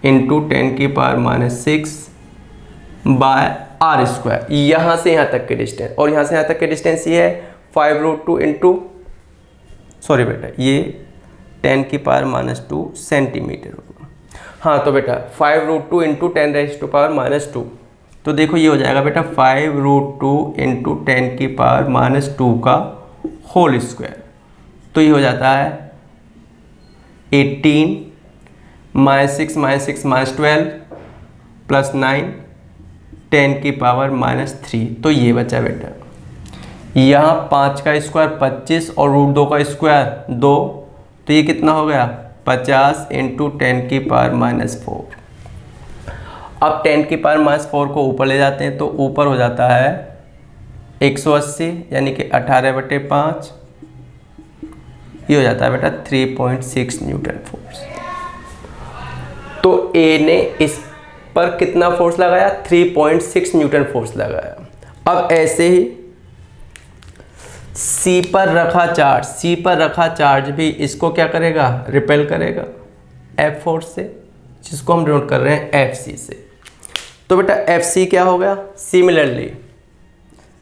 Speaker 1: into 10⁻⁻6 bye are square. यहाँ से यहाँ तक के डिस्टेंस, और यहाँ से यहाँ तक के डिस्टेंस ये है 5√2 इंटू, सॉरी बेटा ये 10⁻⁻2 सेंटीमीटर होगा। हाँ तो बेटा 5√2 इंटू 10⁻⁻2, तो देखो ये हो जाएगा बेटा 5√2 इंटू 10⁻⁻2 का होल स्क्वायर। तो ये हो जाता है 18 -6 -6 -12 प्लस 9 10⁻⁻3। तो ये बचा बेटा, यहाँ 5 का स्क्वायर 25 और √2 का स्क्वायर 2, तो ये कितना हो गया 50 इंटू 10⁻⁻4। अब 10⁻⁻4 को ऊपर ले जाते हैं तो ऊपर हो जाता है 180 यानी कि 18/5, ये हो जाता है बेटा 3.6 न्यूटन फोर्स। तो ए ने इस पर कितना फोर्स लगाया, 3.6 न्यूटन फोर्स लगाया। अब ऐसे ही सी पर रखा चार्ज भी इसको क्या करेगा, रिपेल करेगा एफ फोर्स से, जिसको हम डिनोट कर रहे हैं एफ सी से। तो बेटा एफ सी क्या हो गया,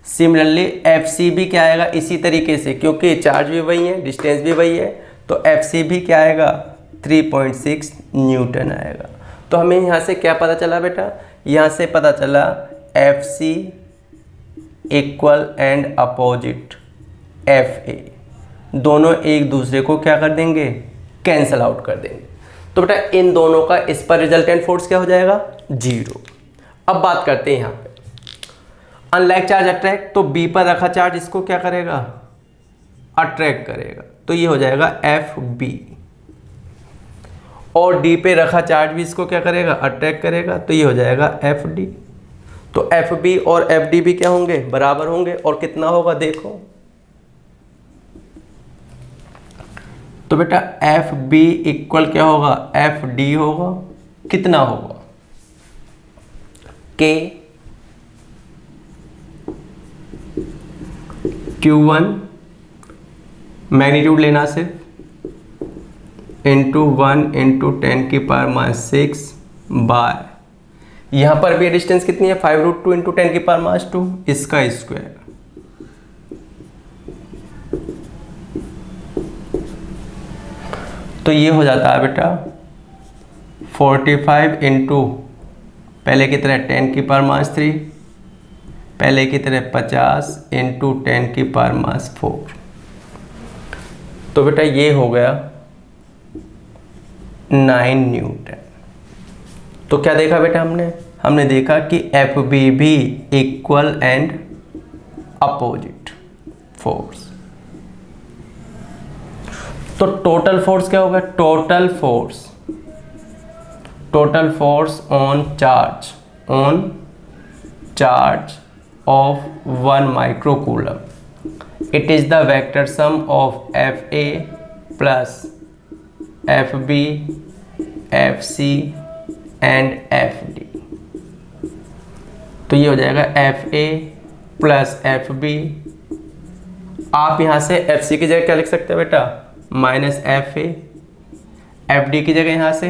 Speaker 1: सिमिलरली एफ सी भी क्या आएगा इसी तरीके से, क्योंकि चार्ज भी वही है, डिस्टेंस भी वही है, तो एफ सी भी क्या आएगा 3.6 न्यूटन आएगा। तो हमें यहाँ से क्या पता चला बेटा, यहाँ से पता चला F C equal and opposite F A, दोनों एक दूसरे को क्या कर देंगे, कैंसल आउट कर देंगे। तो बेटा इन दोनों का इस पर रिजल्टेंट फोर्स क्या हो जाएगा, 0। अब बात करते हैं यहाँ पे अनलाइक चार्ज अट्रैक्ट, तो बी पर रखा चार्ज इसको क्या करेगा, अट्रैक्ट करेगा, तो ये हो जाएगा एफ बी। और डी पे रखा चार्ज भी इसको क्या करेगा, अट्रैक्ट करेगा, तो ये हो जाएगा एफ डी। तो एफ बी और एफ डी भी क्या होंगे, बराबर होंगे। और कितना होगा देखो, तो बेटा एफ बी इक्वल क्या होगा, एफ डी होगा, कितना होगा के Q1 मैग्नीट्यूड लेना सिर्फ इंटू 1 इंटू 10⁻⁻6 बाय, यहाँ पर भी डिस्टेंस कितनी है 5√2 इंटू 10⁻⁻2, इसका स्क्वायर। तो ये हो जाता है बेटा 45 इंटू पहले की तरह 10⁻⁻3, पहले की तरह 50 इंटू 10⁻⁻4। तो बेटा ये हो गया 9 न्यूटन। तो क्या देखा बेटा हमने देखा कि एफ बी भी इक्वल एंड अपोजिट फोर्स। तो टोटल फोर्स क्या होगा, total force on charge of 1 microcoulomb, it is the vector sum of Fa plus Fb, Fc and Fd। तो ये हो जाएगा Fa प्लस Fb। आप यहाँ से Fc की जगह क्या लिख सकते हैं बेटा, माइनस Fa, Fd की जगह यहाँ से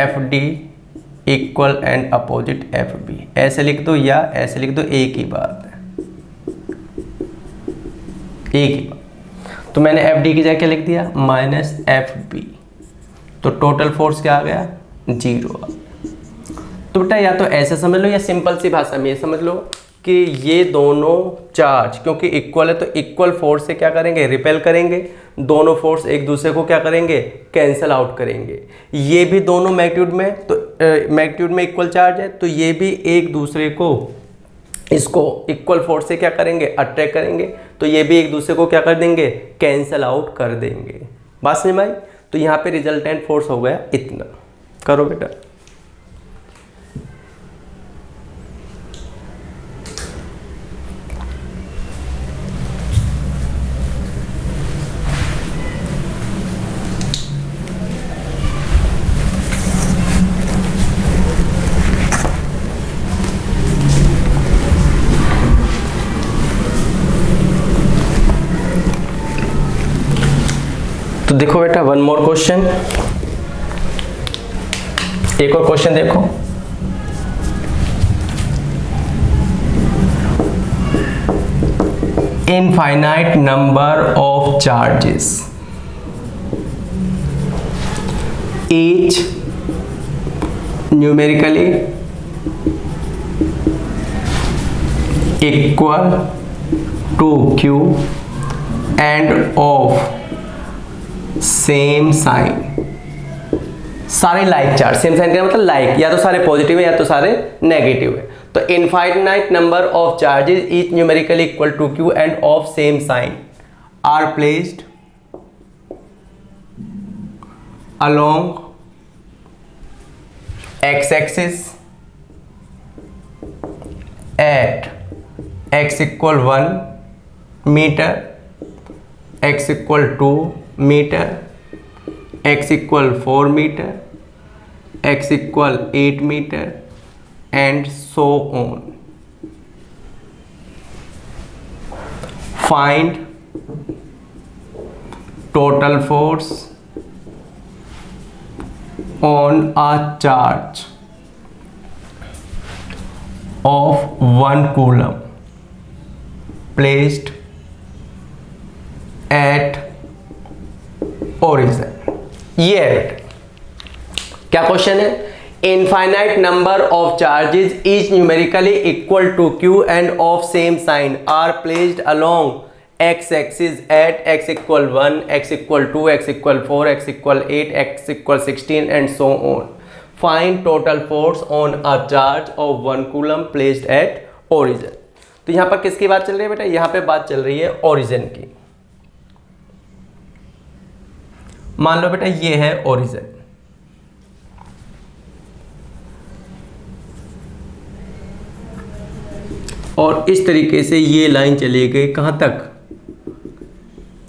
Speaker 1: Fd equal and opposite F B, ऐसे लिख दो या ऐसे लिख दो, एक ही बात है, एक ही बात। तो मैंने एफ डी की जगह क्या लिख दिया, माइनस एफ बी। तो टोटल फोर्स क्या आ गया, 0। तो बेटा या तो ऐसे समझ लो या सिंपल सी भाषा में ये समझ लो कि ये दोनों चार्ज क्योंकि इक्वल है तो इक्वल फोर्स से क्या करेंगे, रिपेल करेंगे। दोनों फोर्स एक दूसरे को क्या करेंगे, कैंसल आउट करेंगे। ये भी दोनों मैग्नीट्यूड में, तो मैग्नीट्यूड में इक्वल चार्ज है तो ये भी एक दूसरे को इसको इक्वल फोर्स से क्या करेंगे, अट्रैक्ट करेंगे। तो ये भी एक दूसरे को क्या कर देंगे, कैंसल आउट कर देंगे। बात समझ में आई। तो यहाँ पे रिजल्टेंट फोर्स हो गया इतना। करो बेटा। तो देखो बेटा वन मोर क्वेश्चन, एक और क्वेश्चन देखो। Infinite number of charges each numerically equal to q and of same sign। सारे लाइक चार्ज, सेम साइन का मतलब लाइक, या तो सारे पॉजिटिव है या तो सारे नेगेटिव है। तो infinite number of charges each numerically equal to q and of same sign are placed along x-axis at x equal 1 meter, x equal 2 meter, x equal 4 meter, x equal 8 meter and so on। Find total force on a charge of 1 coulomb placed at origin। ये क्या question है? Infinite number of charges is numerically equal to q and of same sign are placed along x axis at x equal 1, x equal 2, x equal 4, x equal 8, x equal 16 and so on। Find total force on a charge of 1 coulomb placed at origin। तो यहाँ पर किसकी बात चल रही है बेटा? यहाँ पे बात चल रही है origin की। मान लो बेटा ये है origin, और इस तरीके से ये लाइन चली गई कहाँ तक?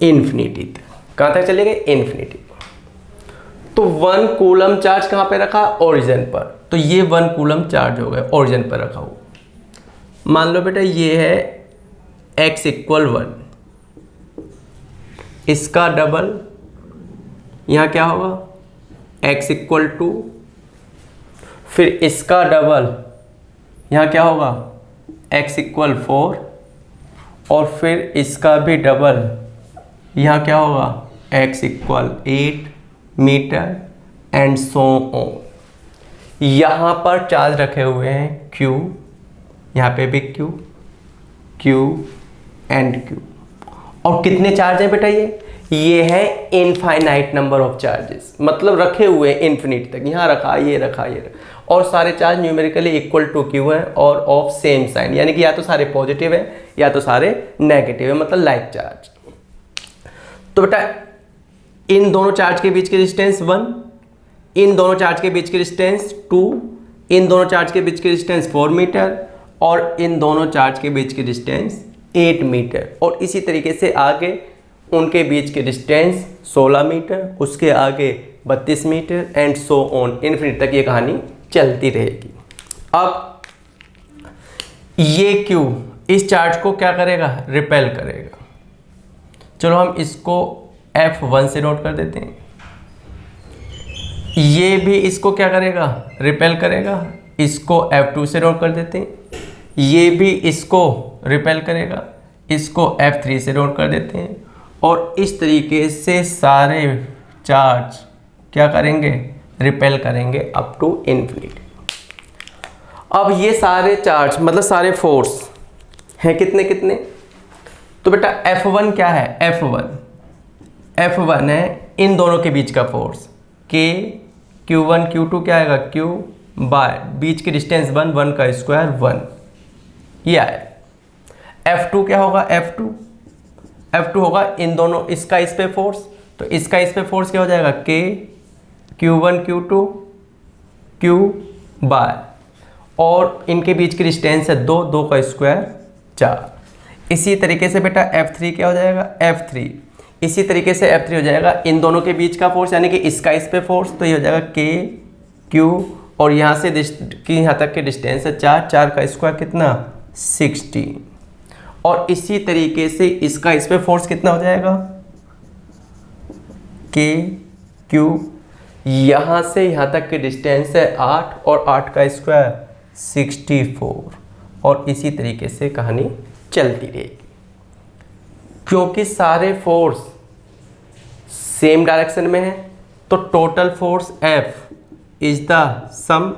Speaker 1: इन्फिनिटी तक। कहाँ तक चले गए? इन्फिनिटी। तो 1 कूलम चार्ज कहाँ पे रखा? ओरिजिन पर। तो ये 1 कूलम चार्ज हो गया, ओरिजिन पर रखा हुआ। मान लो बेटा ये है x इक्वल 1, इसका डबल यहाँ क्या होगा? x इक्वल 2, फिर इसका डबल यहाँ क्या होगा? x इक्वल 4, और फिर इसका भी डबल यहाँ क्या होगा? x equal 8 metre and so on. यहाँ पर चार्ज रखे हुए हैं q, यहाँ पे भी q, q एंड q। और कितने चार्ज हैं बेटा? ये है इनफाइनाइट नंबर ऑफ चार्जेस, मतलब रखे हुए इन्फिनिटी तक। यहाँ रखा, ये रखा, ये रखा, और सारे charge numerically equal to q है और ऑफ सेम साइन, यानी कि या तो सारे पॉजिटिव है या तो सारे नेगेटिव है, मतलब लाइक चार्ज। तो बेटा इन दोनों चार्ज के बीच की डिस्टेंस 1, इन दोनों चार्ज के बीच की डिस्टेंस 2, इन दोनों चार्ज के बीच की डिस्टेंस 4 मीटर, और इन दोनों चार्ज के बीच की डिस्टेंस 8 मीटर, और इसी तरीके से आगे उनके बीच की डिस्टेंस 16 मीटर, उसके आगे 32 metre and so on, infinity तक ये कहानी चलती रहेगी। अब ये क्यू इस चार्ज को क्या करेगा? रिपेल करेगा। चलो हम इसको F1 से नोट कर देते हैं। ये भी इसको क्या करेगा? रिपेल करेगा। इसको F2 से नोट कर देते हैं। ये भी इसको रिपेल करेगा, इसको F3 से नोट कर देते हैं। और इस तरीके से सारे चार्ज क्या करेंगे? रिपेल करेंगे अप टू इन्फिनिटी। अब ये सारे चार्ज मतलब सारे फोर्स हैं कितने कितने? तो बेटा F1 क्या है? F1 है इन दोनों के बीच का फोर्स K, Q1 Q2 क्या आएगा? Q बाय बीच की डिस्टेंस 1, 1 का स्क्वायर 1, ये आया। F2 क्या होगा? F2 होगा इन दोनों, इसका इस पे फोर्स, तो इसका इस पे फोर्स क्या हो जाएगा? K, Q1 Q2 Q bye, और इनके बीच की डिस्टेंस है 2, 2 का स्क्वायर 4। इसी तरीके से बेटा F3 क्या हो जाएगा? F3 इसी तरीके से F3 हो जाएगा इन दोनों के बीच का फोर्स, यानी कि इसका इस पे फोर्स, तो ये हो जाएगा K Q, और यहाँ से यहाँ तक की डिस्टेंस है 4, 4 का स्क्वायर कितना? 16। और इसी तरीके से इसका इस पे फोर्स कितना हो जाएगा? K Q, यहाँ से यहाँ तक की डिस्टेंस है 8 और 8 का स्क्वायर 64, और इसी तरीके से कहानी चलती रहेगी। क्योंकि सारे फोर्स सेम डायरेक्शन में है तो total force F is the sum,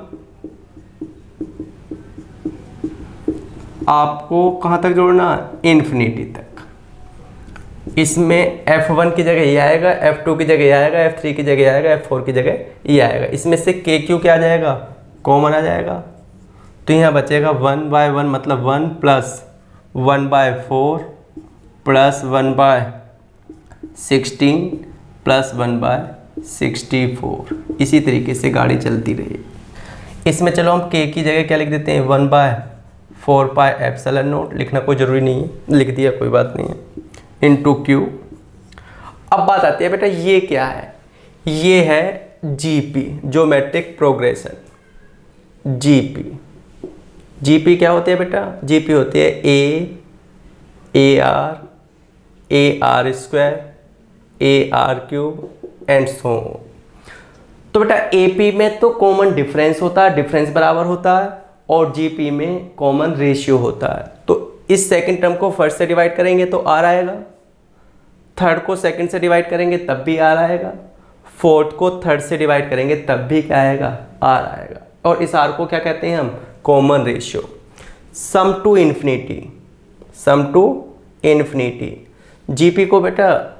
Speaker 1: आपको कहाँ तक जोड़ना, इन्फिनिटी तक। इसमें F1 की जगह ये आएगा, F2 की जगह ये आएगा, F3 की जगह ये आएगा, F4 की जगह ये आएगा। इसमें से KQ क्या आ जाएगा, कॉमन आ जाएगा, तो यहाँ बचेगा 1/1 मतलब 1 प्लस 1/4 प्लस 1/16 प्लस 1/64। इसी तरीके से गाड़ी चलती रही। इसमें चलो हम K की जगह क्या लिख देते हैं, 1/4 पाई एप्सिलॉन नॉट, लिखना कोई ज़रूरी नहीं है, लिख दिया कोई बात नहीं है, इंटू Q। अब बात आती है बेटा ये क्या है, ये है GP, ज्योमेट्रिक प्रोग्रेशन। GP क्या होती है बेटा, GP होती है AR square, AR cube and so. तो बेटा AP में तो कॉमन डिफरेंस होता है, डिफरेंस बराबर होता है, और GP में कॉमन रेशियो होता है। तो इस सेकंड टर्म को फर्स्ट से डिवाइड करेंगे तो R आएगा, थर्ड को सेकंड से डिवाइड करेंगे तब भी R आएगा, फोर्थ को थर्ड से डिवाइड करेंगे तब भी क्या आएगा, R आएगा। और इस R को क्या कहते हैं हम, common ratio. Sum to infinity. GP को बेटा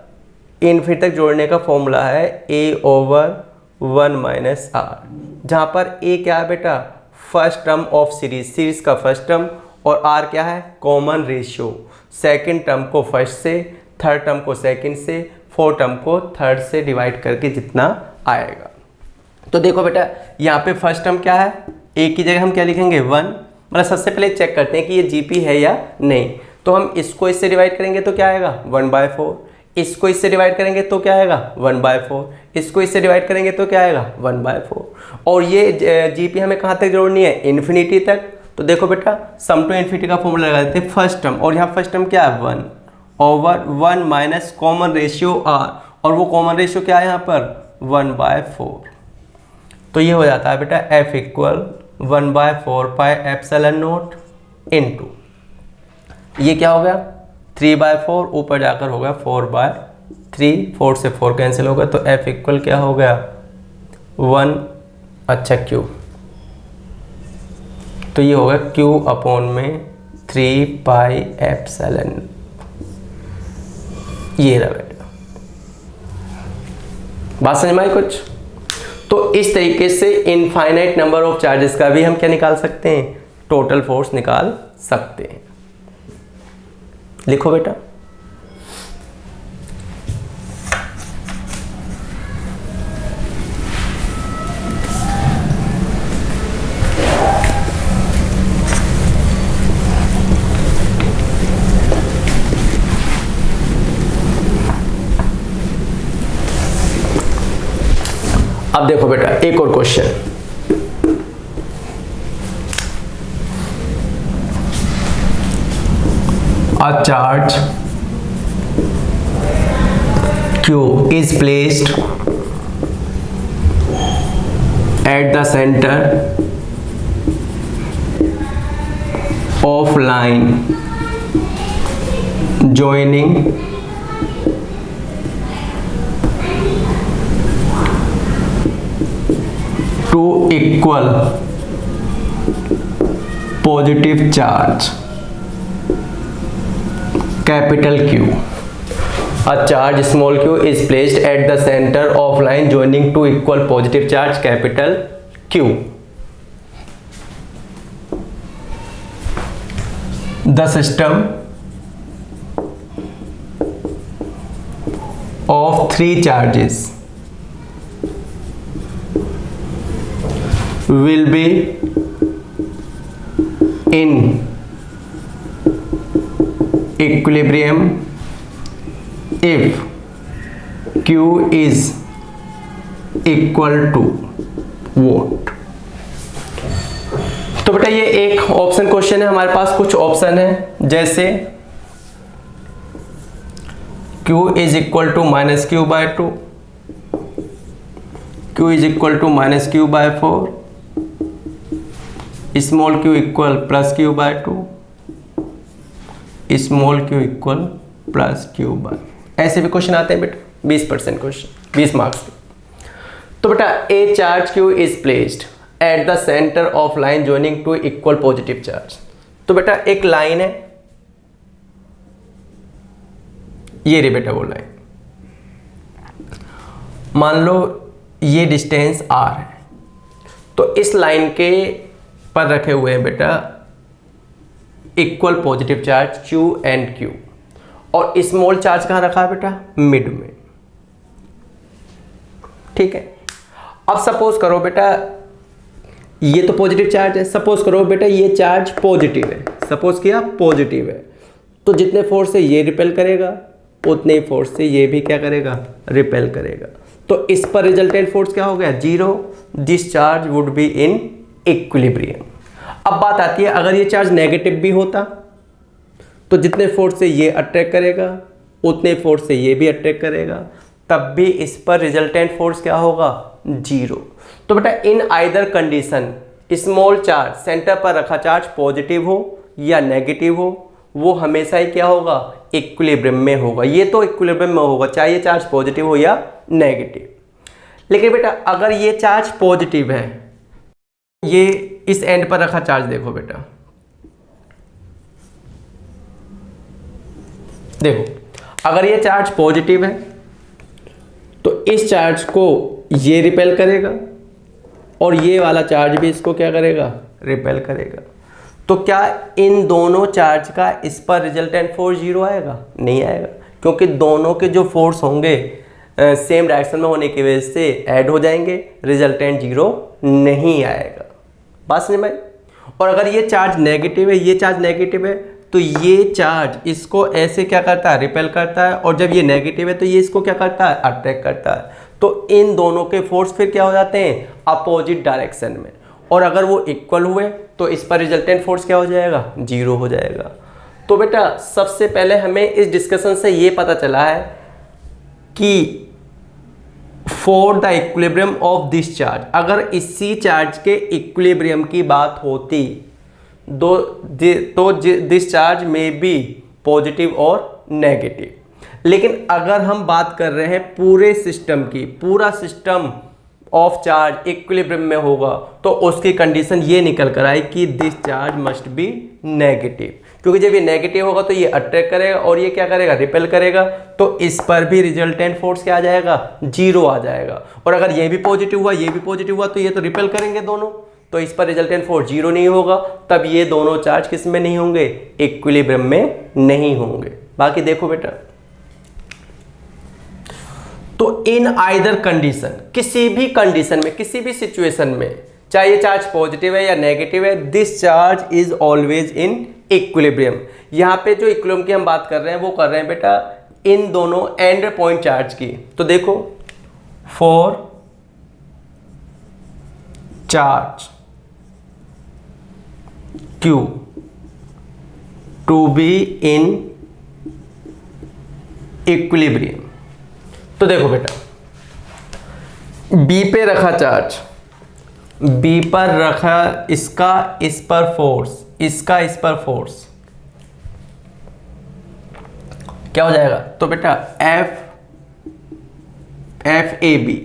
Speaker 1: इन्फिनिटी तक जोड़ने का फॉर्मूला है A/1 माइनस R, जहाँ पर A क्या है बेटा, फर्स्ट टर्म ऑफ सीरीज का फर्स्ट टर्म, और R क्या है, कॉमन रेशियो। सेकंड टर्म को फर्स्ट से, थर्ड टर्म को सेकंड से, फोर्थ टर्म को थर्ड से डिवाइड करके जितना आएगा। तो देखो बेटा यहाँ पे फर्स्ट टर्म क्या है, A की जगह हम क्या लिखेंगे 1, मतलब सबसे पहले चेक करते हैं कि ये GP है या नहीं। तो हम इसको इससे डिवाइड करेंगे तो क्या आएगा 1/4, इसको इससे डिवाइड करेंगे तो क्या आएगा 1/4, इसको इससे डिवाइड करेंगे तो क्या आएगा 1/4। और ये GP हमें कहाँ तक जोड़नी है, इन्फिनिटी तक। तो देखो बेटा सम टू इन्फिनिटी का फॉर्मूला लगा देते हैं फर्स्ट टर्म, और यहाँ फर्स्ट टर्म क्या है 1/1 माइनस कॉमन रेशियो R, और वो कॉमन रेशियो क्या है यहाँ पर 1/4। तो ये हो जाता है बेटा F equal 1/4 pi epsilon not into, ये क्या हो गया 3/4, ऊपर जाकर हो गया 4/3, 4 से 4 कैंसिल होगा, तो F इक्वल क्या हो गया 1, अच्छा Q, तो ये होगा Q अपॉन में 3 पाई एप्सिलॉन, ये रहा बेटा। बात समझ में आई कुछ। तो इस तरीके से इनफाइनाइट नंबर ऑफ चार्जेस का भी हम क्या निकाल सकते हैं, टोटल फोर्स निकाल सकते हैं। लिखो बेटा, अब देखो बेटा एक और question, a charge Q is placed at the center of line joining two equal positive charge capital Q. A charge small q is placed at the center of line joining two equal positive charge capital Q. The system of three charges will be in equilibrium if Q is equal to what। तो बेटा ये एक option question है, हमारे पास कुछ option है जैसे Q is equal to -Q/2, Q is equal to minus q by 4, small q equal plus q by 2, small q equal plus q by. ऐसे भी क्वेश्चन आते हैं बेटा, 20% क्वेश्चन, 20 मार्क्स के। तो बेटा ए charge q is placed at the centre of line joining two equal positive charge. तो बेटा एक लाइन है, ये रे बेटा वो लाइन, मान लो ये डिस्टेंस r है, तो इस लाइन के पर रखे हुए हैं बेटा equal positive charge q and q, और स्मॉल चार्ज कहाँ रखा है बेटा, मिड में। ठीक है, अब सपोज करो बेटा ये तो पॉजिटिव चार्ज है, सपोज करो बेटा ये चार्ज पॉजिटिव है, सपोज किया पॉजिटिव है, तो जितने फोर्स से ये रिपेल करेगा उतने ही फोर्स से ये भी क्या करेगा, रिपेल करेगा। तो इस पर रिजल्टेंट फोर्स क्या हो गया, 0। This charge would be in equilibrium. अब बात आती है अगर ये चार्ज नेगेटिव भी होता तो जितने फोर्स से ये अट्रैक्ट करेगा उतने फोर्स से ये भी अट्रैक्ट करेगा, तब भी इस पर रिजल्टेंट फोर्स क्या होगा, 0। तो बेटा in either condition small charge centre पर रखा चार्ज पॉजिटिव हो या नेगेटिव हो, वो हमेशा ही क्या होगा, इक्विलिब्रियम में होगा। ये तो इक्विलिब्रियम में होगा चाहे ये चार्ज पॉजिटिव हो या नेगेटिव। लेकिन बेटा अगर ये चार्ज पॉजिटिव है, ये इस एंड पर रखा चार्ज देखो बेटा, देखो अगर ये चार्ज पॉजिटिव है तो इस चार्ज को ये रिपेल करेगा और ये वाला चार्ज भी इसको क्या करेगा, रिपेल करेगा। तो क्या इन दोनों चार्ज का इस पर रिजल्टेंट फोर्स 0 आएगा, नहीं आएगा, क्योंकि दोनों के जो फोर्स होंगे सेम डायरेक्शन में होने की वजह से ऐड हो जाएंगे, रिजल्टेंट 0 नहीं आएगा। बात समझ में? और अगर ये चार्ज नेगेटिव है, ये चार्ज नेगेटिव है, तो ये चार्ज इसको ऐसे क्या करता है, रिपेल करता है, और जब ये नेगेटिव है तो ये इसको क्या करता है, अट्रैक्ट करता है। तो इन दोनों के फोर्स फिर क्या हो जाते हैं, अपोजिट डायरेक्शन में, और अगर वो इक्वल हुए तो इस पर रिजल्टेंट फोर्स क्या हो जाएगा, 0 हो जाएगा। तो बेटा सबसे पहले हमें इस डिस्कशन से ये पता चला है कि for the equilibrium of this charge, अगर इसी चार्ज के इक्विलिब्रियम की बात होती तो दिस चार्ज में बी पॉजिटिव और नेगेटिव। लेकिन अगर हम बात कर रहे हैं पूरे सिस्टम की, पूरा सिस्टम ऑफ चार्ज इक्विलिब्रियम में होगा, तो उसकी कंडीशन ये निकल कर आई कि this charge must be negative, क्योंकि जब ये नेगेटिव होगा तो ये अट्रैक्ट करेगा और ये क्या करेगा, रिपेल करेगा। तो इस पर भी रिजल्टेंट फोर्स क्या आ जाएगा, 0 आ जाएगा। और अगर ये भी पॉजिटिव हुआ, ये भी पॉजिटिव हुआ, तो ये तो रिपेल करेंगे दोनों, तो इस पर रिजल्टेंट फोर्स 0 नहीं होगा, तब ये दोनों चार्ज किस में नहीं होंगे, इक्विलिब्रियम में नहीं होंगे। बाकी देखो बेटा, तो इन आइदर कंडीशन, किसी भी कंडीशन में, किसी भी सिचुएशन में, चाहे ये चार्ज पॉजिटिव है या नेगेटिव है, this charge is always in equilibrium. यहाँ पे जो इक्विलिब्रियम की हम बात कर रहे हैं वो कर रहे हैं बेटा इन दोनों एंड पॉइंट चार्ज की। तो देखो for charge Q to be in equilibrium, तो देखो बेटा B पे रखा चार्ज, B पर रखा, इसका इस पर फोर्स, इसका इस पर फोर्स क्या हो जाएगा, तो बेटा F A B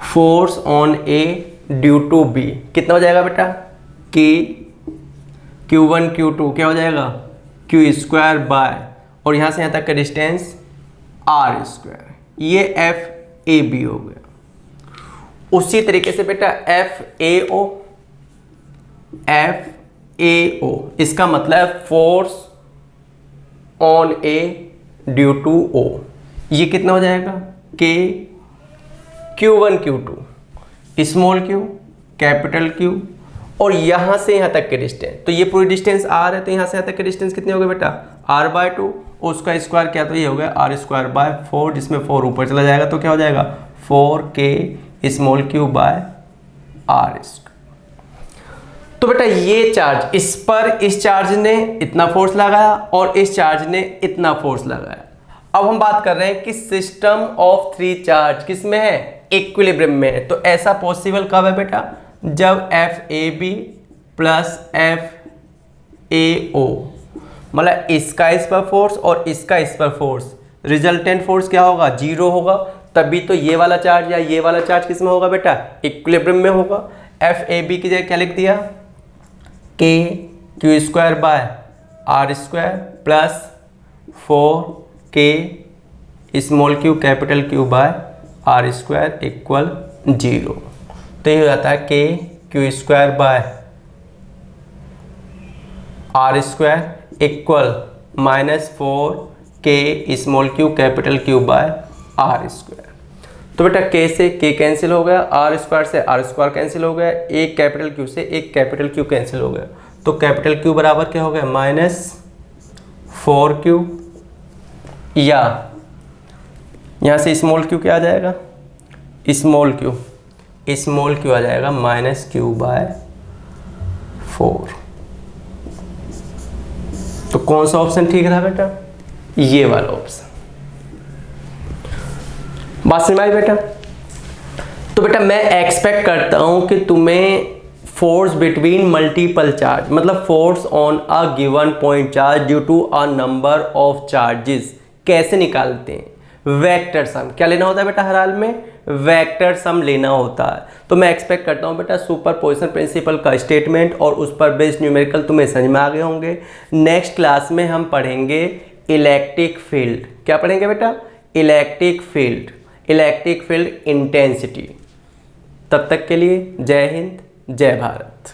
Speaker 1: force on A due to B कितना हो जाएगा बेटा, कि Q1 Q2 क्या हो जाएगा, Q स्क्वायर बाय, और यहां से यहां तक का डिस्टेंस R स्क्वायर, ये एफ ए बी हो गया। उसी तरीके से बेटा एफ ए ओ, इसका मतलब force on A due to O, ये कितना हो जाएगा, के Q1 Q2 small q capital Q, और यहां से यहां तक के डिस्टेंस, तो ये पूरी डिस्टेंस R है, तो यहां से यहां तक के डिस्टेंस कितने हो गए बेटा, R/2, उसका स्क्वायर क्या, तो ये हो गया R स्क्वायर बाय 4, जिसमें 4 ऊपर चला जाएगा तो क्या हो जाएगा, 4K small q by R square. तो बेटा ये चार्ज, इस पर इस चार्ज ने इतना फोर्स लगाया और इस चार्ज ने इतना फोर्स लगाया। अब हम बात कर रहे हैं कि सिस्टम ऑफ 3 चार्ज किस में है, इक्विलिब्रियम में है। तो ऐसा पॉसिबल कब है बेटा, जब FAB प्लस FAO, मतलब इसका इस पर फोर्स और इसका इस पर फोर्स, रिजल्टेंट फोर्स क्या होगा, 0 होगा। तभी तो ये वाला चार्ज या ये वाला चार्ज किस में होगा बेटा, इक्विलिब्रियम में होगा। FAB की जगह क्या लिख दिया, KQ² by R² plus 4K small q capital Q by R² equal 0। तो ये हो जाता है KQ² by R² equal -4K small q capital Q by R²। तो बेटा K से K कैंसिल हो गया, R² से R² कैंसिल हो गया, एक कैपिटल Q से एक कैपिटल Q कैंसिल हो गया। तो कैपिटल Q बराबर क्या हो गया, -4Q, या यहाँ से स्मॉल Q क्या आ जाएगा, स्मॉल Q आ जाएगा -Q/4। तो कौन सा ऑप्शन ठीक था बेटा, ये वाला ऑप्शन। बात समझ में आई बेटा। तो बेटा मैं एक्सपेक्ट करता हूं कि तुम्हें फोर्स बिटवीन मल्टीपल चार्ज, मतलब force on a given point charge due to a number of charges कैसे निकालते हैं। वेक्टर सम क्या लेना होता है बेटा, हर हाल में वेक्टर सम लेना होता है। तो मैं एक्सपेक्ट करता हूं बेटा सुपरपोजिशन प्रिंसिपल का स्टेटमेंट और उस पर बेस्ड न्यूमेरिकल तुम्हें समझ में आ गए होंगे। नेक्स्ट क्लास में हम पढ़ेंगे इलेक्ट्रिक फील्ड। क्या पढ़ेंगे बेटा, इलेक्ट्रिक फील्ड इंटेंसिटी। तब तक के लिए जय हिंद जय भारत।